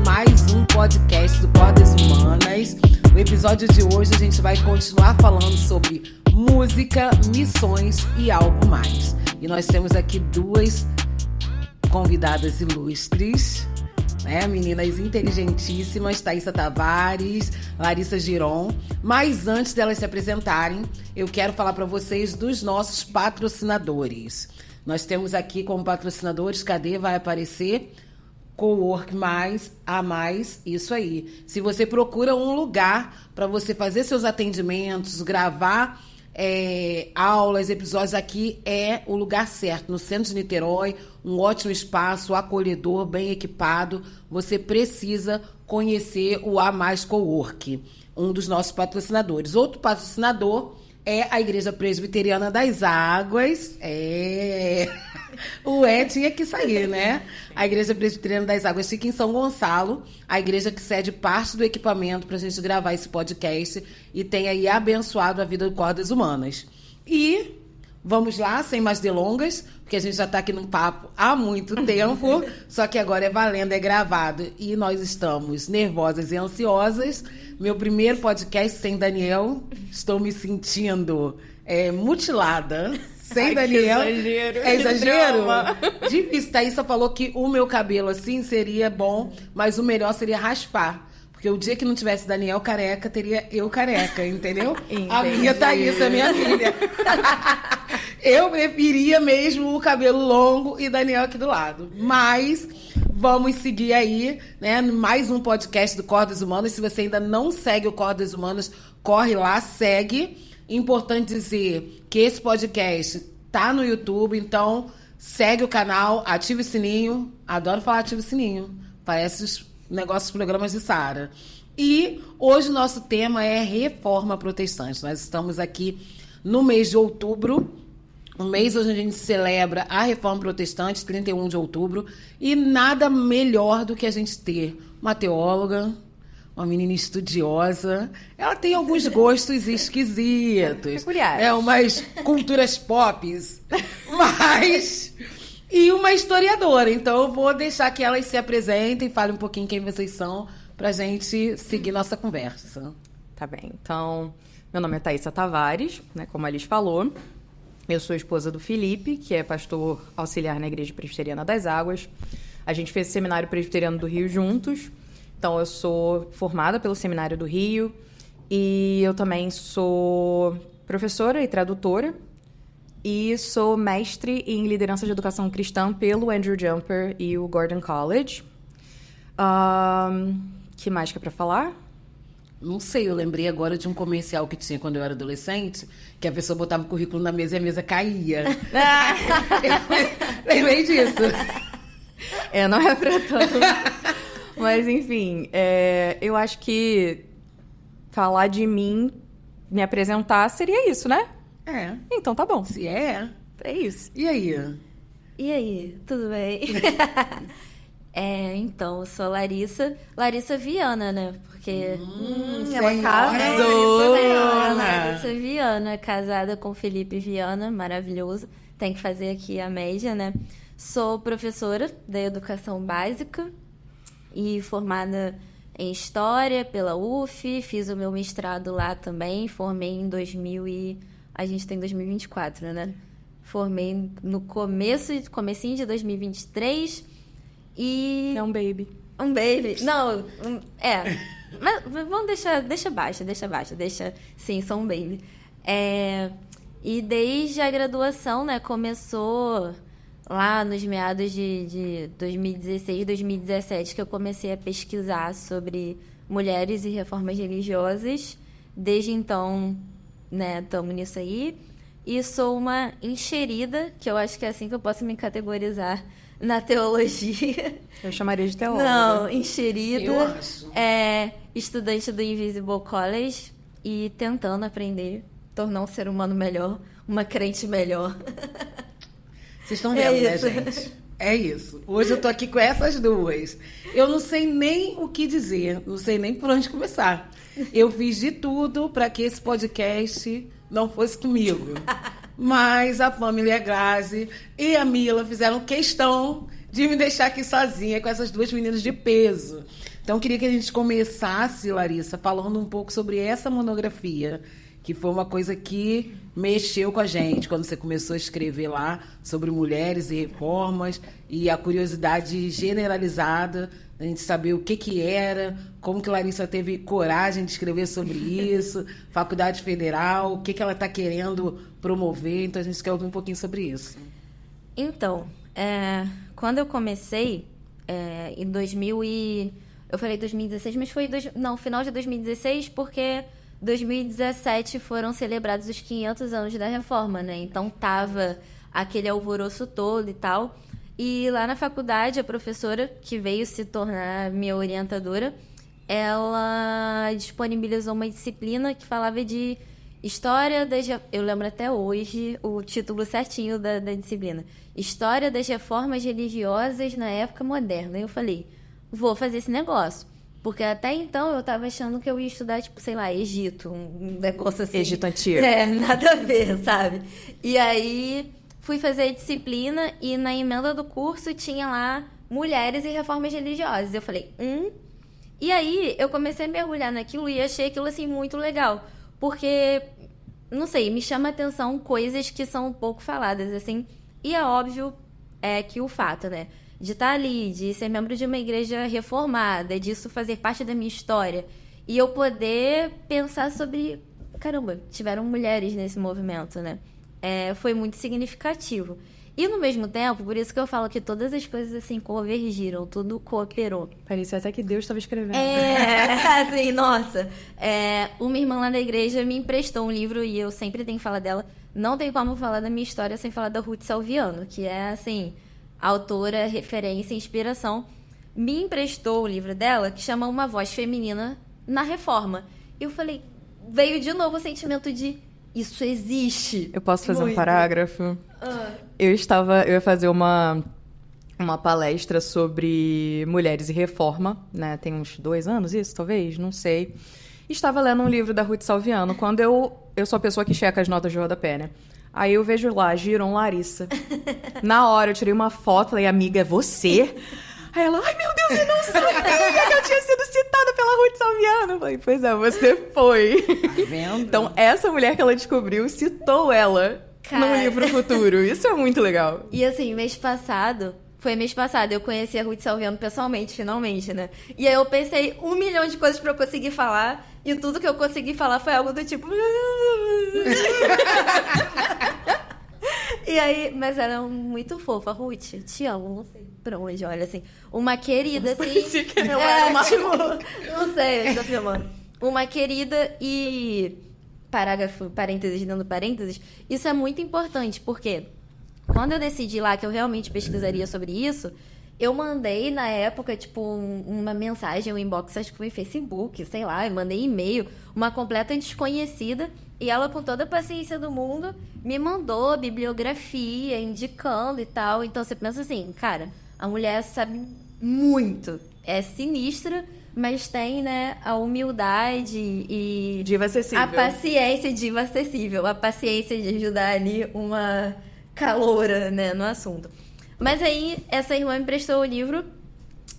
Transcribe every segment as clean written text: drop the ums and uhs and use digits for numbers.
mais um podcast do Cordas Humanas. No episódio de hoje a gente vai continuar falando sobre música, missões e algo mais. E nós temos aqui duas convidadas ilustres, né? Meninas inteligentíssimas, Thaísa Tavares, Larissa Giron. Mas antes delas se apresentarem, eu quero falar para vocês dos nossos patrocinadores. Nós temos aqui como patrocinadores, cadê? Vai aparecer? Cowork Mais, a Mais, isso aí. Se você procura um lugar para você fazer seus atendimentos, gravar aulas, episódios, aqui é o lugar certo. No centro de Niterói, um ótimo espaço, acolhedor, bem equipado. Você precisa conhecer o A Mais Cowork, um dos nossos patrocinadores. Outro patrocinador é a Igreja Presbiteriana das Águas. O tinha que sair, né? A Igreja Presbiteriana das Águas fica em São Gonçalo, a igreja que cede parte do equipamento para a gente gravar esse podcast e tem aí abençoado a vida do Cordas Humanas. E vamos lá, sem mais delongas, porque a gente já está aqui num papo há muito tempo, só que agora é valendo, é gravado. E nós estamos nervosas e ansiosas. Meu primeiro podcast sem Daniel, estou me sentindo mutilada. Sem Daniel. Exagero. É exagero? Difícil. Thaísa falou que o meu cabelo assim seria bom, mas o melhor seria raspar. Porque o dia que não tivesse Daniel careca, teria eu careca, entendeu? Entendi. A minha Thaísa, minha filha. Eu preferia mesmo o cabelo longo e Daniel aqui do lado. Mas vamos seguir aí, né? Mais um podcast do Cordas Humanas. Se você ainda não segue o Cordas Humanas, corre lá, segue. Importante dizer que esse podcast tá no YouTube, então segue o canal, ativa o sininho. Adoro falar ativa o sininho. Parece os negócios, programas de Sara. E hoje o nosso tema é Reforma Protestante. Nós estamos aqui no mês de outubro, um mês onde a gente celebra a Reforma Protestante, 31 de outubro. E nada melhor do que a gente ter uma teóloga, uma menina estudiosa. Ela tem alguns gostos esquisitos. Peculiares. Umas culturas pop. Mas... E uma historiadora. Então eu vou deixar que elas se apresentem, falem um pouquinho quem vocês são, pra gente seguir nossa conversa. Tá bem. Então, meu nome é Thaísa Tavares, né, como a Liz falou. Eu sou esposa do Felipe, que é pastor auxiliar na Igreja Presbiteriana das Águas. A gente fez o Seminário Presbiteriano do Rio juntos. Então, eu sou formada pelo Seminário do Rio e eu também sou professora e tradutora e sou mestre em liderança de educação cristã pelo Andrew Jumper e o Gordon College. Que mais que é para falar? Não sei, eu lembrei agora de um comercial que tinha quando eu era adolescente, que a pessoa botava o currículo na mesa e a mesa caía. Eu lembrei disso. Não é pra tanto. Mas, enfim, eu acho que falar de mim, me apresentar, seria isso, né? Então tá bom. Se é isso. E aí? E aí, tudo bem? Então, eu sou Larissa Viana, né? Porque ela casou. Larissa Viana, casada com Felipe Viana, maravilhoso. Tem que fazer aqui a média, né? Sou professora da educação básica e formada em História pela UF, fiz o meu mestrado lá também, formei em 2000 e... A gente tem 2024, né? Formei no comecinho de 2023 e... É um baby. Um baby. Não, Mas vamos deixa baixo. Sim, sou um baby. E desde a graduação, né? Começou lá nos meados de 2016, 2017, que eu comecei a pesquisar sobre mulheres e reformas religiosas. Desde então, né, estamos nisso aí. E sou uma enxerida, que eu acho que é assim que eu posso me categorizar na teologia. Eu chamaria de teóloga. Não, enxerida. Eu acho. Estudante do Invisible College e tentando aprender, tornar um ser humano melhor, uma crente melhor. Vocês estão vendo, né, gente? É isso. Hoje eu tô aqui com essas duas. Eu não sei nem o que dizer, não sei nem por onde começar. Eu fiz de tudo para que esse podcast não fosse comigo. Mas a Pamela e a Grazi e a Mila fizeram questão de me deixar aqui sozinha com essas duas meninas de peso. Então, eu queria que a gente começasse, Larissa, falando um pouco sobre essa monografia, que foi uma coisa que mexeu com a gente quando você começou a escrever lá sobre mulheres e reformas e a curiosidade generalizada a gente saber o que era, como que Larissa teve coragem de escrever sobre isso, Faculdade Federal, o que ela está querendo promover. Então, a gente quer ouvir um pouquinho sobre isso. Então, quando eu comecei, em 2000 eu falei 2016, mas foi final de 2016, porque 2017 foram celebrados os 500 anos da reforma, né? Então, tava aquele alvoroço todo e tal. E lá na faculdade, a professora, que veio se tornar minha orientadora, ela disponibilizou uma disciplina que falava de História das... Eu lembro até hoje o título certinho da disciplina. História das Reformas Religiosas na Época Moderna. E eu falei, vou fazer esse negócio. Porque até então eu tava achando que eu ia estudar, tipo, sei lá, Egito, um negócio assim. Egito antigo. Nada a ver, sabe? E aí fui fazer a disciplina e na emenda do curso tinha lá mulheres e reformas religiosas. Eu falei, E aí eu comecei a mergulhar naquilo e achei aquilo, assim, muito legal. Porque, não sei, me chama a atenção coisas que são um pouco faladas, assim. E é óbvio que o fato, né? De estar ali, de ser membro de uma igreja reformada, disso fazer parte da minha história. E eu poder pensar sobre... Caramba, tiveram mulheres nesse movimento, né? Foi muito significativo. E, no mesmo tempo, por isso que eu falo que todas as coisas, assim, convergiram, tudo cooperou. Parecia até que Deus estava escrevendo. Assim, nossa. Uma irmã lá da igreja me emprestou um livro e eu sempre tenho que falar dela. Não tem como falar da minha história sem falar da Ruth Salviano, que é, assim... autora, referência, inspiração, me emprestou o livro dela, que chama Uma Voz Feminina na Reforma. Eu falei, veio de novo o sentimento de isso existe. Eu posso fazer muito. Um parágrafo? Eu ia fazer uma palestra sobre mulheres e reforma, né? Tem uns 2 anos isso, talvez, não sei. Estava lendo um livro da Ruth Salviano, quando eu sou a pessoa que checa as notas de rodapé, né? Aí eu vejo lá, Giron Larissa. Na hora eu tirei uma foto, falei, amiga, é você? Aí ela, ai meu Deus, eu não sabia que eu tinha sido citada pela Ruth Salviano. Eu falei, pois é, você foi. Tá vendo? Então, essa mulher que ela descobriu citou ela no livro futuro. Isso é muito legal. E assim, mês passado, eu conheci a Ruth Salviano pessoalmente, finalmente, né? E aí eu pensei 1 milhão de coisas pra eu conseguir falar, e tudo que eu consegui falar foi algo do tipo... E aí, mas ela é muito fofa, Ruth, te amo, não sei pra onde, olha, assim, uma querida, assim... Que não era uma... tipo, não sei, eu tô filmando. Uma querida e... parênteses dentro do parênteses, isso é muito importante, porque... quando eu decidi lá que eu realmente pesquisaria sobre isso, eu mandei, na época, tipo, uma mensagem, um inbox, acho que foi em Facebook, sei lá, eu mandei e-mail, uma completa desconhecida, e ela, com toda a paciência do mundo, me mandou bibliografia, indicando e tal. Então, você pensa assim, cara, a mulher sabe muito, é sinistra, mas tem, né, a humildade e... diva acessível. A paciência, diva acessível, a paciência de ajudar ali uma... caloura, né, no assunto. Mas aí, essa irmã me emprestou o livro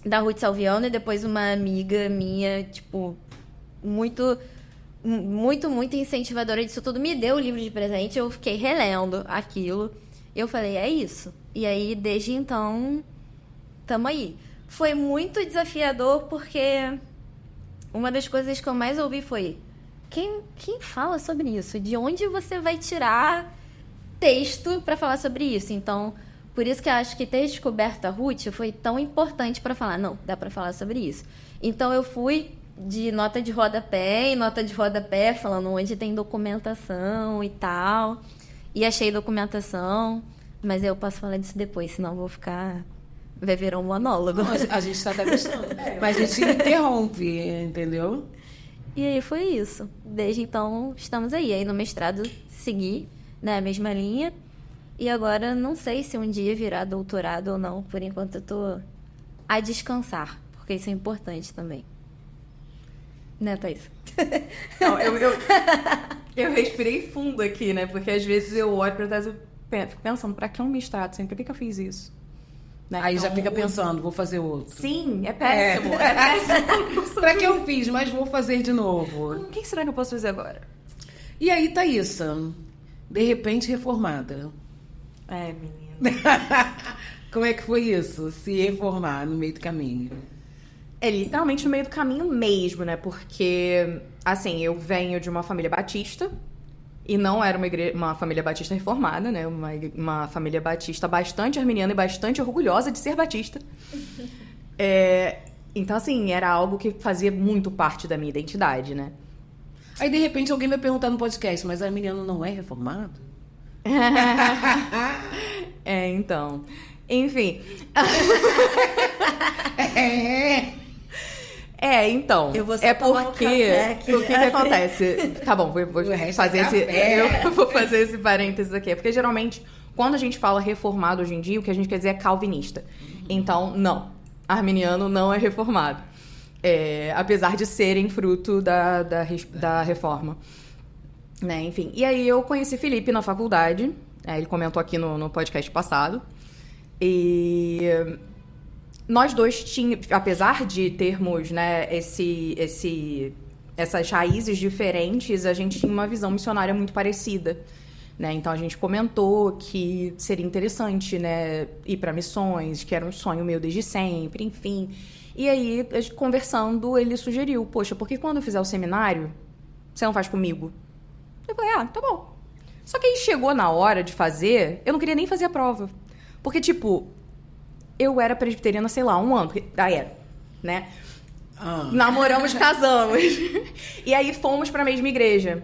da Ruth Salviano e depois uma amiga minha, tipo, muito incentivadora disso tudo, me deu o livro de presente, eu fiquei relendo aquilo. Eu falei, é isso. E aí, desde então, tamo aí. Foi muito desafiador porque uma das coisas que eu mais ouvi foi quem fala sobre isso? De onde você vai tirar texto para falar sobre isso? Então, por isso que eu acho que ter descoberto a Ruth foi tão importante para falar, não, dá para falar sobre isso. Então, eu fui de nota de rodapé em nota de rodapé, falando onde tem documentação e tal. E achei documentação, mas eu posso falar disso depois, senão eu vou ficar... vai virar um monólogo. Não, a gente tá até gostando. Mas a gente interrompe, entendeu? E aí foi isso. Desde então, estamos aí. Aí no mestrado, segui, né, a mesma linha. E agora, não sei se um dia virar doutorado ou não. Por enquanto, eu tô a descansar, porque isso é importante também. Né, Thaís? Não, eu respirei fundo aqui, né? Porque às vezes eu olho pra trás e fico pensando, pra que um mestrado? Sempre, por que eu fiz isso? Né? Aí então, já fica pensando, vou fazer outro. Sim, é péssimo. É péssimo. Pra que eu fiz, mas vou fazer de novo. O que será que eu posso fazer agora? E aí, Thaísa, de repente reformada. Menina. Como é que foi isso? Se reformar no meio do caminho? É literalmente no meio do caminho mesmo, né? Porque, assim, eu venho de uma família batista. E não era uma família batista reformada, né? Uma família batista bastante arminiana e bastante orgulhosa de ser batista. Então, assim, era algo que fazia muito parte da minha identidade, né? Aí, de repente, alguém vai perguntar no podcast, mas arminiano não é reformado? Então. Enfim. Então. Eu vou só é tomar um porque. café aqui. O que acontece? Tá bom, vou fazer eu vou fazer esse parênteses aqui. Porque geralmente, quando a gente fala reformado hoje em dia, o que a gente quer dizer é calvinista. Então, não. Arminiano não é reformado. Apesar de serem fruto da reforma. Né? Enfim. E aí eu conheci Felipe na faculdade. Ele comentou aqui no podcast passado. E nós dois tínhamos, apesar de termos, né, essas raízes diferentes, a gente tinha uma visão missionária muito parecida. Né? Então a gente comentou que seria interessante, né, ir para missões, que era um sonho meu desde sempre, enfim. E aí, conversando, ele sugeriu, poxa, por que quando eu fizer o seminário, você não faz comigo? Eu falei, tá bom. Só que aí chegou na hora de fazer, eu não queria nem fazer a prova. Porque, tipo, eu era presbiteriana, sei lá, 1 ano. Era, né? Namoramos, casamos. E aí fomos pra mesma igreja.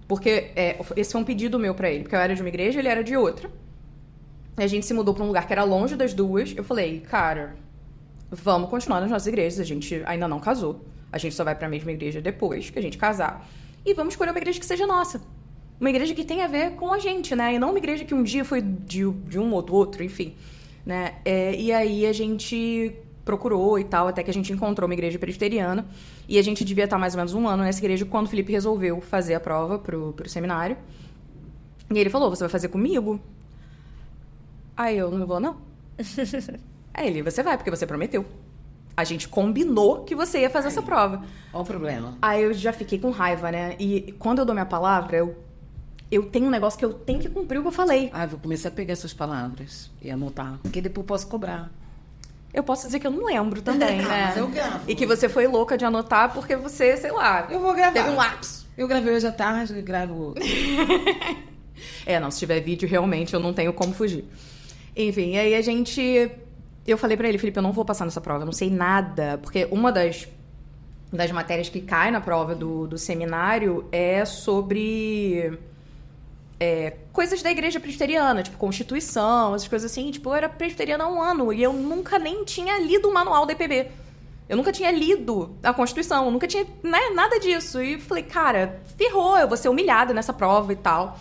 Porque esse foi um pedido meu pra ele. Porque eu era de uma igreja, ele era de outra. E a gente se mudou pra um lugar que era longe das duas. Eu falei, cara, vamos continuar nas nossas igrejas. A gente ainda não casou. A gente só vai pra mesma igreja depois que a gente casar. E vamos escolher uma igreja que seja nossa. Uma igreja que tenha a ver com a gente, né? E não uma igreja que um dia foi de um ou do outro, enfim. Né? E aí a gente procurou e tal, até que a gente encontrou uma igreja presbiteriana. E a gente devia estar mais ou menos 1 ano nessa igreja quando o Felipe resolveu fazer a prova pro seminário. E ele falou, você vai fazer comigo? Aí eu não vou, não. Aí ele, você vai, porque você prometeu. A gente combinou que você ia fazer essa prova. Qual o problema? Aí eu já fiquei com raiva, né? E quando eu dou minha palavra, eu tenho um negócio que eu tenho que cumprir o que eu falei. Vou começar a pegar essas palavras e anotar. Porque depois eu posso cobrar. Eu posso dizer que eu não lembro também, né? Mas eu gravo. E que você foi louca de anotar porque você, sei lá... Eu vou gravar. Teve um lapso. Eu gravei hoje à tarde e gravo outro. Não, se tiver vídeo, realmente, eu não tenho como fugir. Enfim, aí a gente... Eu falei pra ele, Felipe, eu não vou passar nessa prova, eu não sei nada. Porque uma das matérias que cai na prova do seminário é sobre... coisas da igreja presbiteriana, tipo Constituição, essas coisas assim. Tipo, eu era presbiteriana há 1 ano e eu nunca nem tinha lido o manual da EPB. Eu nunca tinha lido a Constituição, eu nunca tinha, né, nada disso. E falei, cara, ferrou, eu vou ser humilhada nessa prova e tal.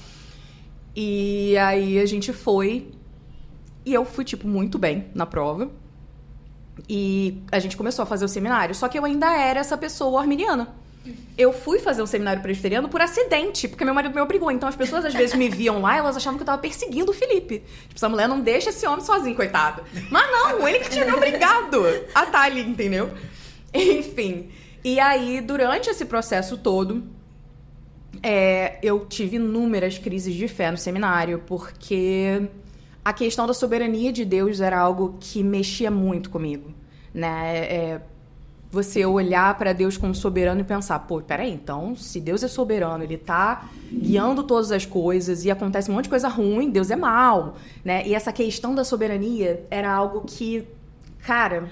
E aí a gente foi e eu fui, tipo, muito bem na prova. E a gente começou a fazer o seminário, só que eu ainda era essa pessoa arminiana. Eu fui fazer um seminário presbiteriano por acidente, porque meu marido me obrigou. Então as pessoas às vezes me viam lá e elas achavam que eu tava perseguindo o Felipe. Tipo, essa mulher não deixa esse homem sozinho, coitado. Mas não, ele que tinha me obrigado a estar ali, entendeu? Enfim. E aí, durante esse processo todo, eu tive inúmeras crises de fé no seminário, porque a questão da soberania de Deus era algo que mexia muito comigo, né? Você olhar para Deus como soberano e pensar, pô, peraí, então, se Deus é soberano, ele tá guiando todas as coisas e acontece um monte de coisa ruim, Deus é mau, né? E essa questão da soberania era algo que, cara,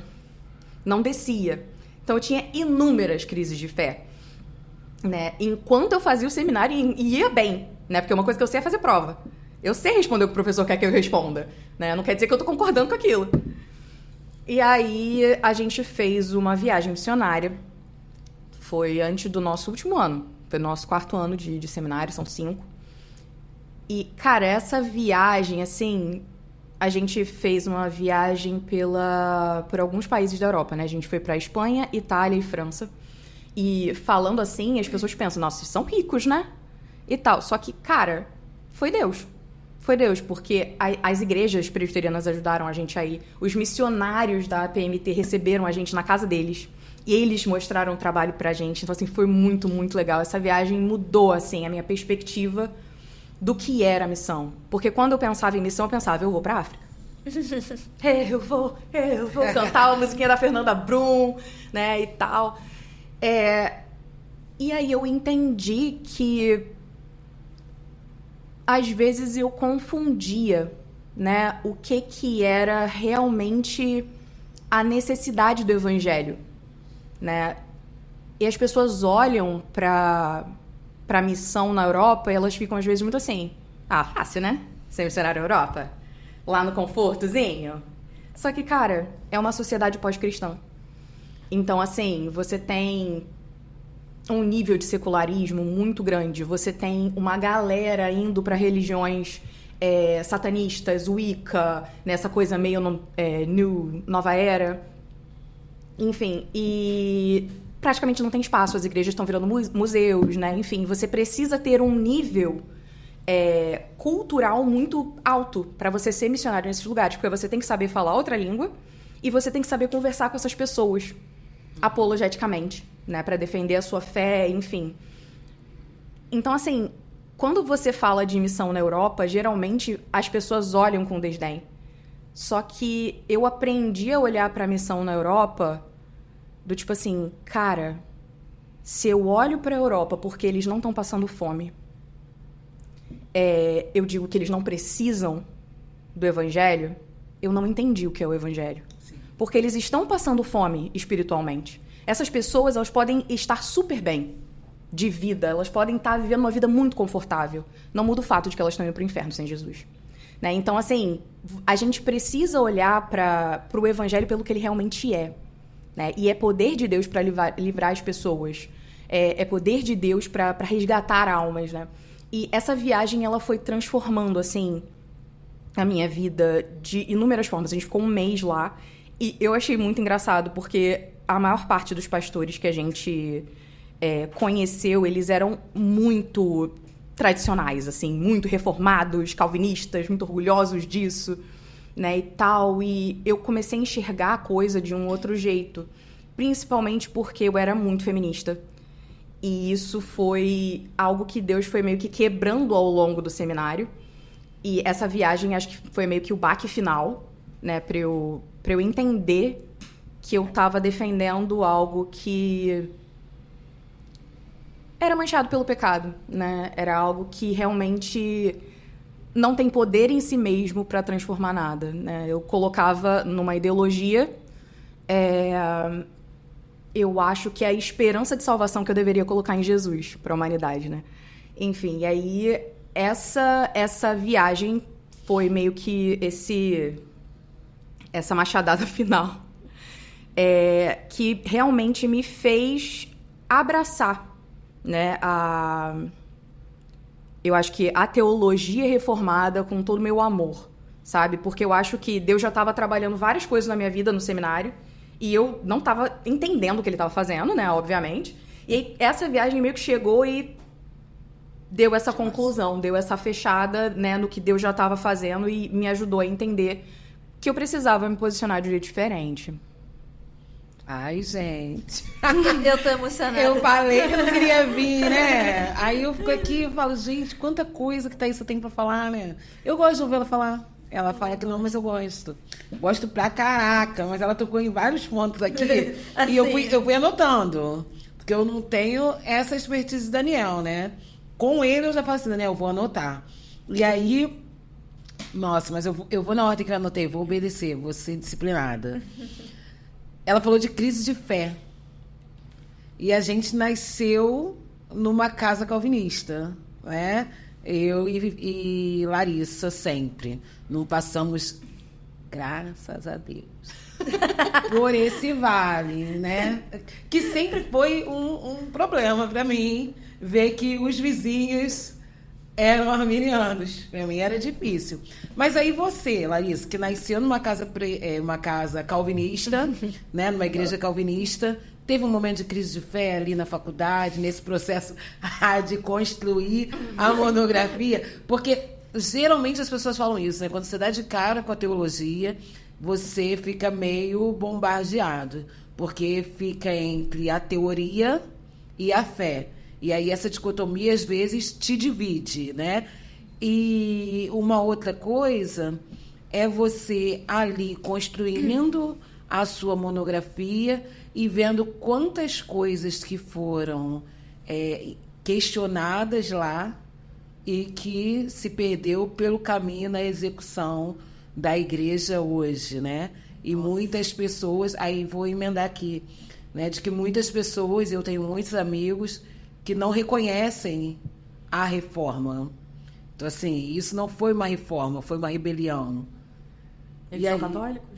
não descia. Então, eu tinha inúmeras crises de fé, né? Enquanto eu fazia o seminário, ia bem, né? Porque uma coisa que eu sei é fazer prova. Eu sei responder o que o professor quer que eu responda, né? Não quer dizer que eu tô concordando com aquilo. E aí, a gente fez uma viagem missionária. Foi antes do nosso último ano. Foi o nosso 4º ano de seminário, são 5. E, cara, essa viagem, assim... A gente fez uma viagem por alguns países da Europa, né? A gente foi pra Espanha, Itália e França. E falando assim, as pessoas pensam, nossa, vocês são ricos, né? E tal. Só que, cara, foi Deus. Foi Deus, porque as igrejas presbiterianas ajudaram a gente aí. Os missionários da APMT receberam a gente na casa deles. E eles mostraram o trabalho pra gente. Então, assim, foi muito, muito legal. Essa viagem mudou, assim, a minha perspectiva do que era a missão. Porque quando eu pensava em missão, eu pensava, eu vou pra África. Eu vou cantar a musiquinha da Fernanda Brum, né, e tal. E aí eu entendi que às vezes eu confundia, né, o que era realmente a necessidade do evangelho, né? E as pessoas olham para a missão na Europa e elas ficam às vezes muito assim, fácil, né? Ser missionário na Europa, lá no confortozinho. Só que, cara, é uma sociedade pós-cristã. Então, assim, você tem um nível de secularismo muito grande. Você tem uma galera indo para religiões satanistas, Wicca, nessa coisa meio nova era. Enfim, e praticamente não tem espaço. As igrejas estão virando museus, né? Enfim, você precisa ter um nível cultural muito alto para você ser missionário nesses lugares, porque você tem que saber falar outra língua e você tem que saber conversar com essas pessoas apologeticamente, né, para defender a sua fé, enfim. Então, assim, quando você fala de missão na Europa, geralmente as pessoas olham com desdém. Só que eu aprendi a olhar para a missão na Europa do tipo assim, cara, se eu olho para a Europa porque eles não estão passando fome, eu digo que eles não precisam do evangelho, eu não entendi o que é o evangelho. Sim. Porque eles estão passando fome espiritualmente. Essas pessoas, elas podem estar super bem de vida, elas podem estar vivendo uma vida muito confortável. Não muda o fato de que elas estão indo para o inferno sem Jesus. Né? Então, assim, a gente precisa olhar para o evangelho pelo que ele realmente é. Né? E é poder de Deus para livrar as pessoas. É poder de Deus para resgatar almas. Né? E essa viagem, ela foi transformando, assim, a minha vida de inúmeras formas. A gente ficou um mês lá e eu achei muito engraçado, porque a maior parte dos pastores que a gente conheceu, eles eram muito tradicionais, assim, muito reformados, calvinistas, muito orgulhosos disso, né, e tal. E eu comecei a enxergar a coisa de um outro jeito, principalmente porque eu era muito feminista. E isso foi algo que Deus foi meio que quebrando ao longo do seminário. E essa viagem, acho que foi meio que o baque final, né, pra eu entender que eu estava defendendo algo que era manchado pelo pecado, né? Era algo que realmente não tem poder em si mesmo para transformar nada, né? Eu colocava numa ideologia, eu acho que é a esperança de salvação que eu deveria colocar em Jesus para a humanidade, né? Enfim, e aí essa viagem foi meio que essa machadada final, que realmente me fez abraçar, né, eu acho que a teologia reformada com todo o meu amor, sabe? Porque eu acho que Deus já estava trabalhando várias coisas na minha vida no seminário e eu não estava entendendo o que ele estava fazendo, né, obviamente. E aí, essa viagem meio que chegou e deu essa conclusão, deu essa fechada, né, no que Deus já estava fazendo e me ajudou a entender que eu precisava me posicionar de um jeito diferente. Ai, gente. Eu tô emocionada. Eu falei que eu não queria vir, né? Aí eu fico aqui e falo, gente, quanta coisa que Thaísa tem pra falar, né? Eu gosto de ouvir ela falar. Ela fala que não, mas eu gosto. Gosto pra caraca, mas ela tocou em vários pontos aqui. Assim. E eu fui anotando. Porque eu não tenho essa expertise do Daniel, né? Com ele eu já falo assim, Daniel, eu vou anotar. E aí, nossa, mas eu vou na ordem que eu anotei, vou obedecer, vou ser disciplinada. Ela falou de crise de fé. E a gente nasceu numa casa calvinista, né? Eu e Larissa sempre. Não passamos, graças a Deus, por esse vale, né? Que sempre foi um problema para mim, ver que os vizinhos eram arminianos. Para mim era difícil. Mas aí você, Larissa, que nasceu numa uma casa calvinista, né, numa igreja calvinista, teve um momento de crise de fé ali na faculdade, nesse processo de construir a monografia, porque geralmente as pessoas falam isso, né? Quando você dá de cara com a teologia, você fica meio bombardeado, porque fica entre a teoria e a fé. E aí essa dicotomia, às vezes, te divide, né? E uma outra coisa é você ali construindo a sua monografia e vendo quantas coisas que foram questionadas lá e que se perdeu pelo caminho na execução da igreja hoje, né? E muitas pessoas, aí vou emendar aqui, né? De que muitas pessoas, eu tenho muitos amigos que não reconhecem a reforma. Então, assim, isso não foi uma reforma, foi uma rebelião. Eles são católicos?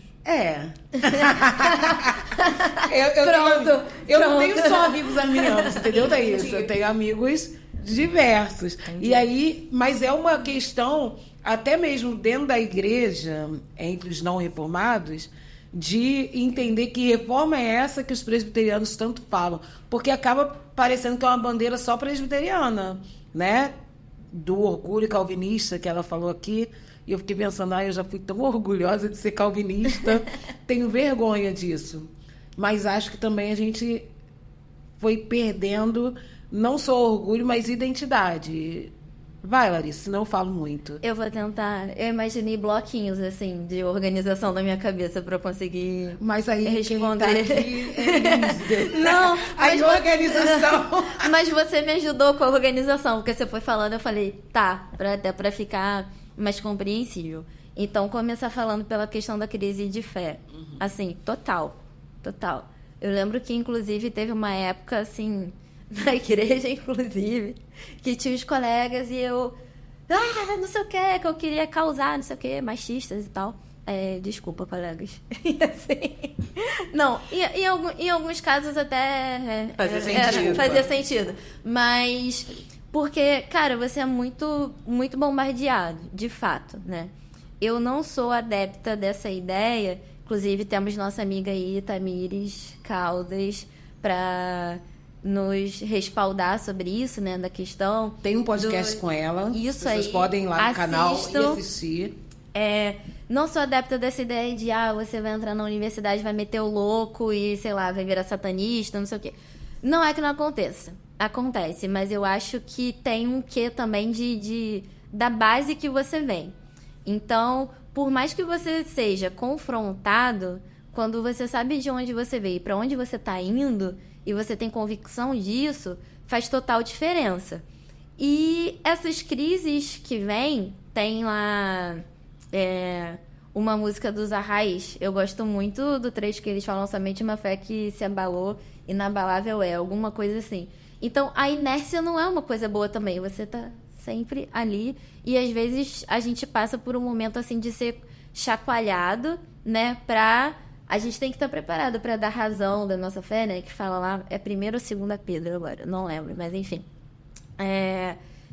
Eu não tenho só amigos arminianos, entendeu, Thaís? Eu tenho amigos diversos. Entendi. E aí, mas é uma questão, até mesmo dentro da igreja, entre os não reformados, de entender que reforma é essa que os presbiterianos tanto falam. Porque acaba parecendo que é uma bandeira só presbiteriana, né? Do orgulho calvinista que ela falou aqui. E eu fiquei pensando, eu já fui tão orgulhosa de ser calvinista, tenho vergonha disso. Mas acho que também a gente foi perdendo não só orgulho, mas identidade. Vai, Larissa, senão eu falo muito. Eu vou tentar. Eu imaginei bloquinhos, assim, de organização na minha cabeça para conseguir mas aí responder. Quem tá aqui é não, mas a organização. Mas você me ajudou com a organização, porque você foi falando, eu falei, tá, até para ficar mais compreensível. Então, começar falando pela questão da crise de fé. Assim, total. Eu lembro que, inclusive, teve uma época, assim, na igreja, inclusive, que tinha os colegas e eu... não sei o que eu queria causar, não sei o que, machistas e tal. Desculpa, colegas. Assim, não, em alguns casos até... Fazia sentido. Mas... Porque, cara, você é muito, muito bombardeado, de fato, né? Eu não sou adepta dessa ideia. Inclusive, temos nossa amiga aí, Tamires Caldas, para nos respaldar sobre isso, né? Da questão... Tem um podcast com ela. Isso vocês aí. podem ir lá no canal e Assistam. assistir. Não sou adepta dessa ideia de, você vai entrar na universidade, vai meter o louco e, sei lá, vai virar satanista, não sei o quê. Não é que não aconteça. Acontece, mas eu acho que tem um quê também da base que você vem. Então, por mais que você seja confrontado, quando você sabe de onde você veio e para onde você está indo, e você tem convicção disso, faz total diferença. E essas crises que vêm, tem lá uma música dos Arraiz. Eu gosto muito do trecho que eles falam, somente uma fé que se abalou, inabalável alguma coisa assim. Então, a inércia não é uma coisa boa também. Você tá sempre ali e, às vezes, a gente passa por um momento, assim, de ser chacoalhado, né? A gente tem que estar preparado para dar razão da nossa fé, né? Que fala lá, é 1º ou 2º Pedro agora, não lembro, mas enfim.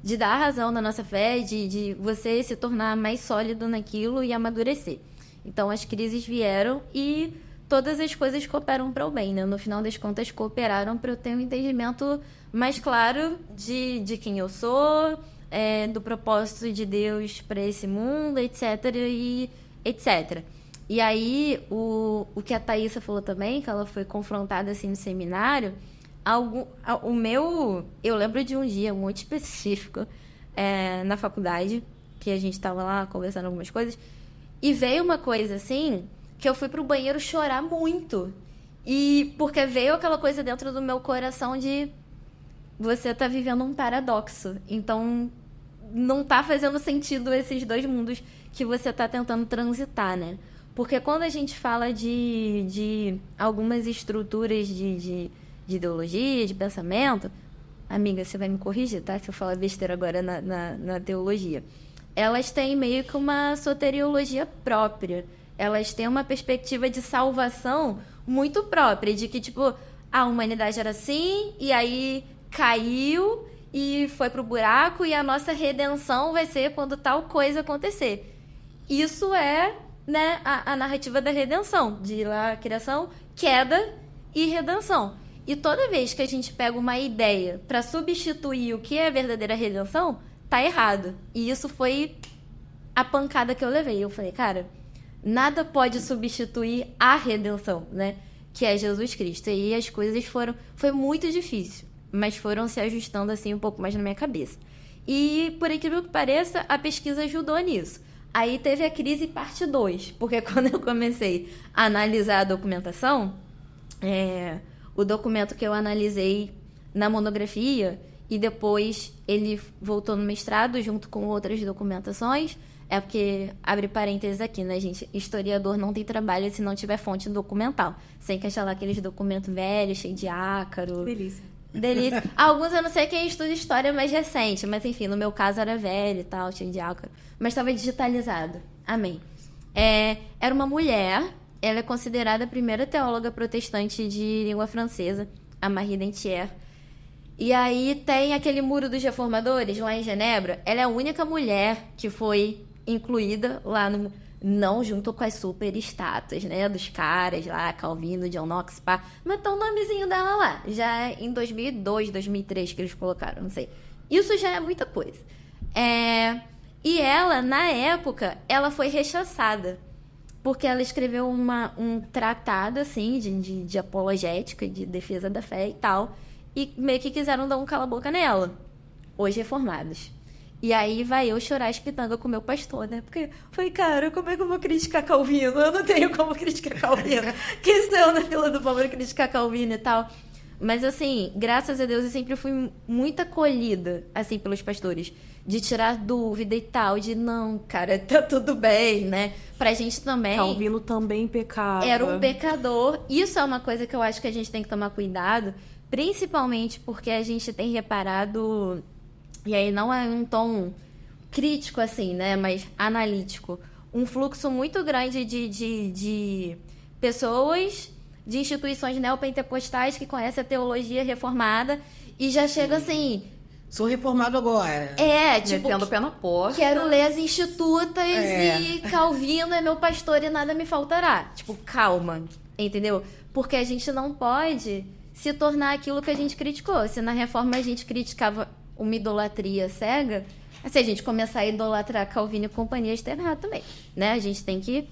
De dar razão da nossa fé, de você se tornar mais sólido naquilo e amadurecer. Então, as crises vieram e... todas as coisas cooperam para o bem, né? No final das contas, cooperaram para eu ter um entendimento mais claro de quem eu sou, do propósito de Deus para esse mundo, etc. e etc. E aí, o que a Thaísa falou também, que ela foi confrontada assim no seminário, eu lembro de um dia muito específico na faculdade, que a gente estava lá conversando algumas coisas, e veio uma coisa assim... que eu fui pro banheiro chorar muito. E porque veio aquela coisa dentro do meu coração de... você tá vivendo um paradoxo. Então, não tá fazendo sentido esses dois mundos que você tá tentando transitar, né? Porque quando a gente fala de algumas estruturas de ideologia, de pensamento... Amiga, você vai me corrigir, tá? Se eu falar besteira agora na teologia. Elas têm meio que uma soteriologia própria. Elas têm uma perspectiva de salvação muito própria, de que, tipo, a humanidade era assim, e aí caiu e foi pro buraco, e a nossa redenção vai ser quando tal coisa acontecer. Isso é, né, a narrativa da redenção, de lá criação, queda e redenção. E toda vez que a gente pega uma ideia para substituir o que é a verdadeira redenção, tá errado. E isso foi a pancada que eu levei. Eu falei, cara, nada pode substituir a redenção, né? Que é Jesus Cristo. E as coisas foi muito difícil, mas foram se ajustando assim um pouco mais na minha cabeça. E, por incrível que pareça, a pesquisa ajudou nisso. Aí teve a crise parte 2, porque quando eu comecei a analisar a documentação, o documento que eu analisei na monografia, e depois ele voltou no mestrado junto com outras documentações, porque, abre parênteses aqui, né, gente? Historiador não tem trabalho se não tiver fonte documental. Sem que achar lá aqueles documentos velhos, cheios de ácaro. Delícia. Alguns eu não sei quem estuda história mais recente, mas enfim, no meu caso era velho e tal, cheio de ácaro. Mas estava digitalizado. Amém. Era uma mulher, ela é considerada a primeira teóloga protestante de língua francesa, a Marie Dentier. E aí tem aquele Muro dos Reformadores, lá em Genebra. Ela é a única mulher que foi incluída lá no... Não junto com as super estátuas, né? Dos caras lá, Calvino, John Knox, pá. Mas tá o nomezinho dela lá. Já em 2002, 2003 que eles colocaram, não sei. Isso já é muita coisa. E ela, na época, ela foi rechaçada. Porque ela escreveu um tratado, assim, de apologética, de defesa da fé e tal. E meio que quiseram dar um cala-boca nela. Hoje reformados. E aí vai eu chorar as pitangas com o meu pastor, né? Porque foi, cara, como é que eu vou criticar Calvino? Eu não tenho como criticar Calvino. Que estou na fila do pão pra criticar Calvino e tal. Mas, assim, graças a Deus, eu sempre fui muito acolhida, assim, pelos pastores. De tirar dúvida e tal, de não, cara, tá tudo bem, né? Pra gente também... Calvino também pecava. Era um pecador. Isso é uma coisa que eu acho que a gente tem que tomar cuidado, principalmente porque a gente tem reparado... E aí não é um tom crítico, assim, né? Mas analítico. Um fluxo muito grande de pessoas, de instituições neopentecostais que conhecem a teologia reformada e já chega assim... Sou reformado agora. Tipo... Metendo o pé na porta. Quero ler as institutas e Calvino é meu pastor e nada me faltará. Tipo, calma, entendeu? Porque a gente não pode se tornar aquilo que a gente criticou. Se na reforma a gente criticava... uma idolatria cega, se a gente começar a idolatrar Calvino e companhia, está errado também, né? A gente tem que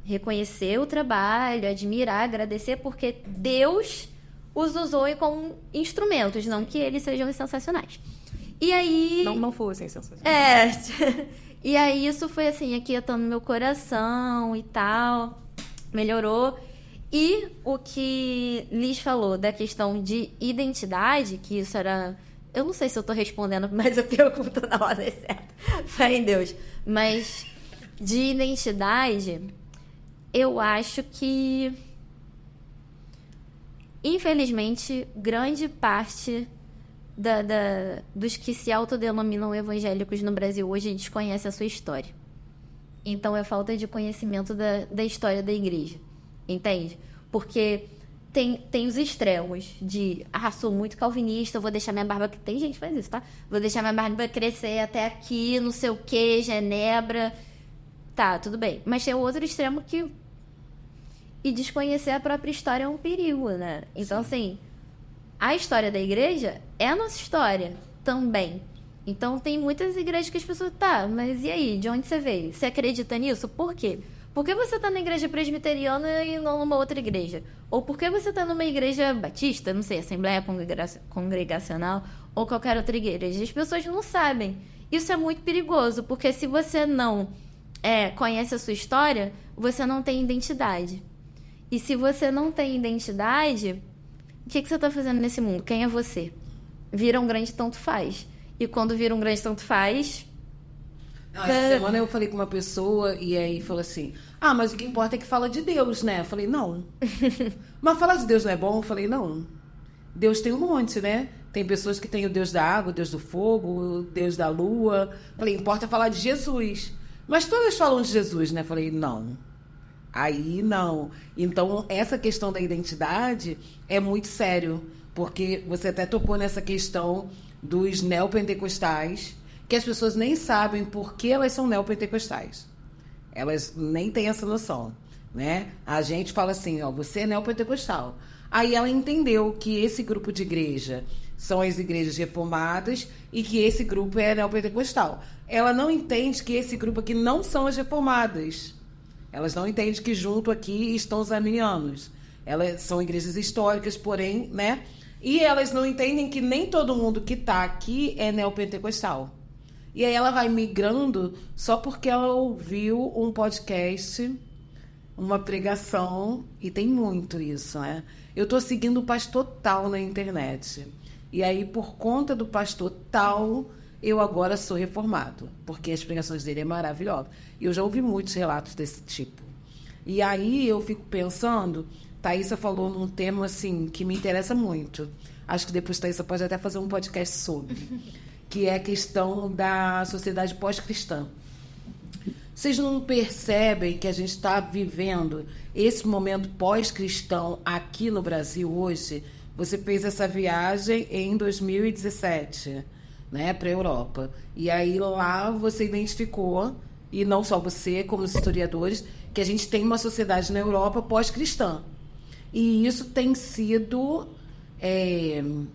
reconhecer o trabalho, admirar, agradecer, porque Deus os usou como instrumentos, não que eles sejam sensacionais. E aí... Não fossem sensacionais. E aí isso foi assim, aquietando meu coração e tal, melhorou. E o que Liz falou da questão de identidade, que isso era... Eu não sei se eu tô respondendo, mas a pergunta na hora é certa. Fé em Deus. Mas de identidade, eu acho que, infelizmente, grande parte dos que se autodenominam evangélicos no Brasil hoje desconhece a sua história. Então é falta de conhecimento da história da igreja. Entende? Porque... Tem os extremos de, sou muito calvinista, vou deixar minha barba... Tem gente que faz isso, tá? Vou deixar minha barba crescer até aqui, não sei o quê, Genebra. Tá, tudo bem. Mas tem o outro extremo que... E desconhecer a própria história é um perigo, né? Então, assim, a história da igreja é a nossa história também. Então, tem muitas igrejas que as pessoas... Tá, mas e aí? De onde você veio? Você acredita nisso? Por quê? Por que você está na igreja presbiteriana e não numa outra igreja? Ou por que você está numa igreja batista, não sei, Assembleia Congregacional ou qualquer outra igreja? As pessoas não sabem. Isso é muito perigoso, porque se você não conhece a sua história, você não tem identidade. E se você não tem identidade, o que você está fazendo nesse mundo? Quem é você? Vira um grande tanto faz. E quando vira um grande tanto faz... Essa semana eu falei com uma pessoa e aí falou assim, mas o que importa é que fala de Deus, né? Eu falei, não. Mas falar de Deus não é bom? Eu falei, não. Deus tem um monte, né? Tem pessoas que têm o Deus da água, o Deus do fogo, o Deus da lua. Eu falei, importa falar de Jesus. Mas todas falam de Jesus, né? Eu falei, não. Aí não. Então, essa questão da identidade é muito sério, porque você até tocou nessa questão dos neopentecostais, que as pessoas nem sabem por que elas são neopentecostais. Elas nem têm essa noção, né? A gente fala assim, você é neopentecostal. Aí ela entendeu que esse grupo de igreja são as igrejas reformadas e que esse grupo é neopentecostal. Ela não entende que esse grupo aqui não são as reformadas. Elas não entendem que junto aqui estão os arminianos. Elas são igrejas históricas, porém, né? E elas não entendem que nem todo mundo que está aqui é neopentecostal. E aí ela vai migrando só porque ela ouviu um podcast, uma pregação, e tem muito isso, né? Eu tô seguindo o pastor tal na internet. E aí, por conta do pastor tal, eu agora sou reformado. Porque as pregações dele é maravilhosa. E eu já ouvi muitos relatos desse tipo. E aí eu fico pensando, Thaísa falou num tema assim que me interessa muito. Acho que depois Thaísa pode até fazer um podcast sobre. Que é a questão da sociedade pós-cristã. Vocês não percebem que a gente está vivendo esse momento pós-cristão aqui no Brasil hoje? Você fez essa viagem em 2017, né, para a Europa. E aí lá você identificou, e não só você, como os historiadores, que a gente tem uma sociedade na Europa pós-cristã. E isso tem sido, eu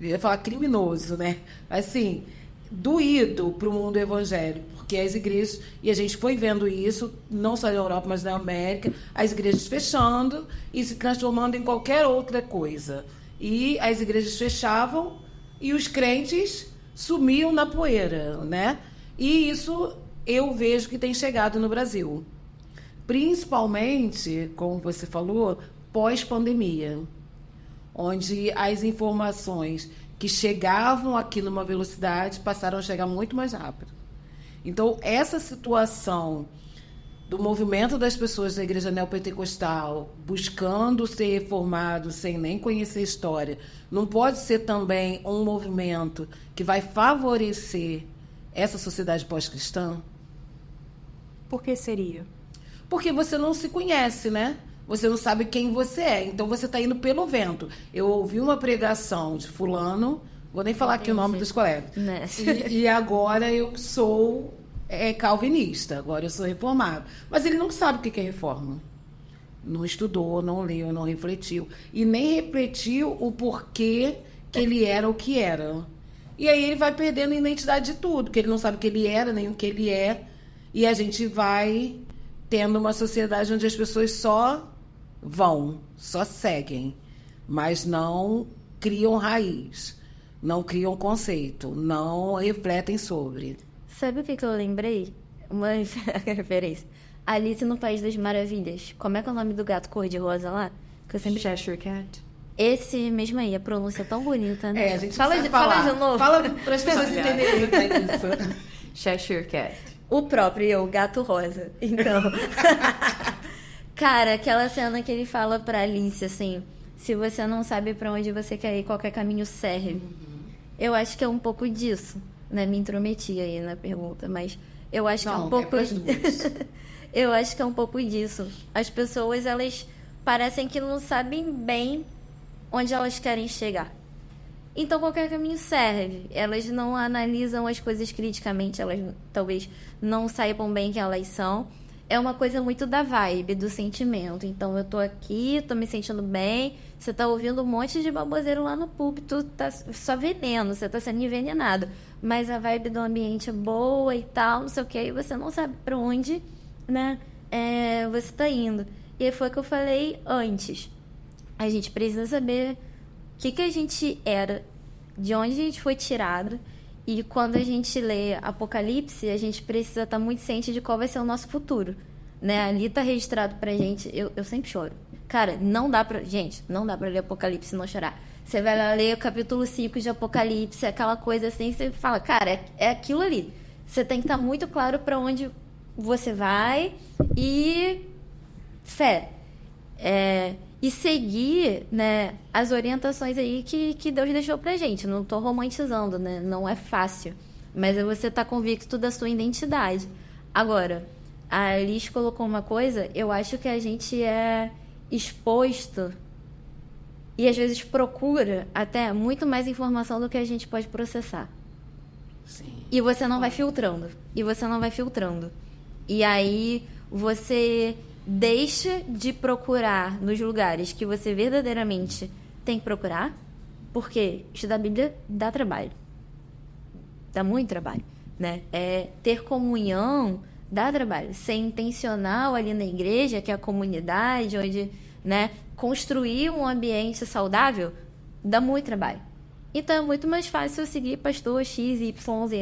ia falar criminoso, né? Assim, doído para o mundo evangélico, porque as igrejas, e a gente foi vendo isso, não só na Europa, mas na América, as igrejas fechando e se transformando em qualquer outra coisa. E as igrejas fechavam e os crentes sumiam na poeira, né? E isso eu vejo que tem chegado no Brasil. Principalmente, como você falou, pós-pandemia, onde as informações que chegavam aqui numa velocidade passaram a chegar muito mais rápido. Então, essa situação do movimento das pessoas da igreja neopentecostal buscando ser reformado sem nem conhecer a história, não pode ser também um movimento que vai favorecer essa sociedade pós-cristã? Por que seria? Porque você não se conhece, né? Você não sabe quem você é. Então, você está indo pelo vento. Eu ouvi uma pregação de fulano, vou nem falar aqui o nome dos colegas. Né? E agora eu sou calvinista, agora eu sou reformado. Mas ele não sabe o que é reforma. Não estudou, não leu, não refletiu. E nem refletiu o porquê que ele era o que era. E aí ele vai perdendo a identidade de tudo, que ele não sabe o que ele era, nem o que ele é. E a gente vai tendo uma sociedade onde as pessoas só vão, só seguem, mas não criam raiz, não criam conceito, não refletem sobre. Sabe o que eu lembrei? Uma referência. Alice no País das Maravilhas. Como é que é o nome do gato cor-de-rosa lá? Que eu sempre... Cheshire Cat. Esse mesmo aí, a pronúncia é tão bonita, né? A gente fala de novo. Fala para as pessoas entenderem o que é isso. Cheshire Cat. O próprio, o gato rosa. Então... Cara, aquela cena que ele fala pra Alice, assim... Se você não sabe pra onde você quer ir, qualquer caminho serve. Uhum. Eu acho que é um pouco disso. Né? Me intrometi aí na pergunta, mas... Eu acho que é um pouco... Eu acho que é um pouco disso. As pessoas, elas parecem que não sabem bem onde elas querem chegar. Então, qualquer caminho serve. Elas não analisam as coisas criticamente, elas talvez não saibam bem quem elas são. É uma coisa muito da vibe, do sentimento. Então, eu tô aqui, tô me sentindo bem, você tá ouvindo um monte de baboseiro lá no púlpito, tá só veneno, você tá sendo envenenado. Mas a vibe do ambiente é boa e tal, não sei o que, e você não sabe pra onde, né, você tá indo. E aí foi o que eu falei antes. A gente precisa saber o que a gente era, de onde a gente foi tirado. E quando a gente lê Apocalipse, a gente precisa estar muito ciente de qual vai ser o nosso futuro. Né? Ali tá registrado pra gente... Eu sempre choro. Cara, não dá pra... Gente, não dá pra ler Apocalipse e não chorar. Você vai lá ler o capítulo 5 de Apocalipse, aquela coisa assim, você fala, cara, é aquilo ali. Você tem que estar muito claro pra onde você vai e... Fé. E seguir, né, as orientações aí que Deus deixou pra gente. Não tô romantizando, né? Não é fácil. Mas você tá convicto da sua identidade. Agora, a Alice colocou uma coisa, eu acho que a gente é exposto e às vezes procura até muito mais informação do que a gente pode processar. Sim. E você não vai filtrando. E aí você deixa de procurar nos lugares que você verdadeiramente tem que procurar, porque estudar a Bíblia dá trabalho. Dá muito trabalho, né? Ter comunhão dá trabalho. Ser intencional ali na igreja, que é a comunidade, onde, né, construir um ambiente saudável, dá muito trabalho. Então é muito mais fácil eu seguir pastor XYZ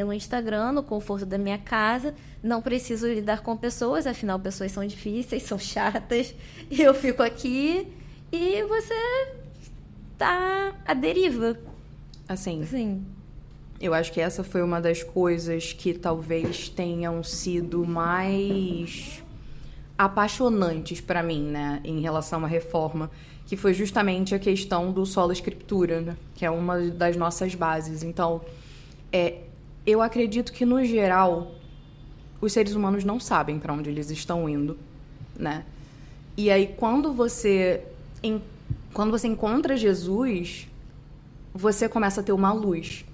no Instagram, no conforto da minha casa. Não preciso lidar com pessoas, afinal pessoas são difíceis, são chatas. E eu fico aqui e você tá à deriva. Assim, Sim. eu acho que essa foi uma das coisas que talvez tenham sido mais apaixonantes para mim, né, em relação à reforma, que foi justamente a questão do sola escritura, né, que é uma das nossas bases. Então, eu acredito que, no geral, os seres humanos não sabem para onde eles estão indo, né? E aí, quando você encontra Jesus, você começa a ter uma luz,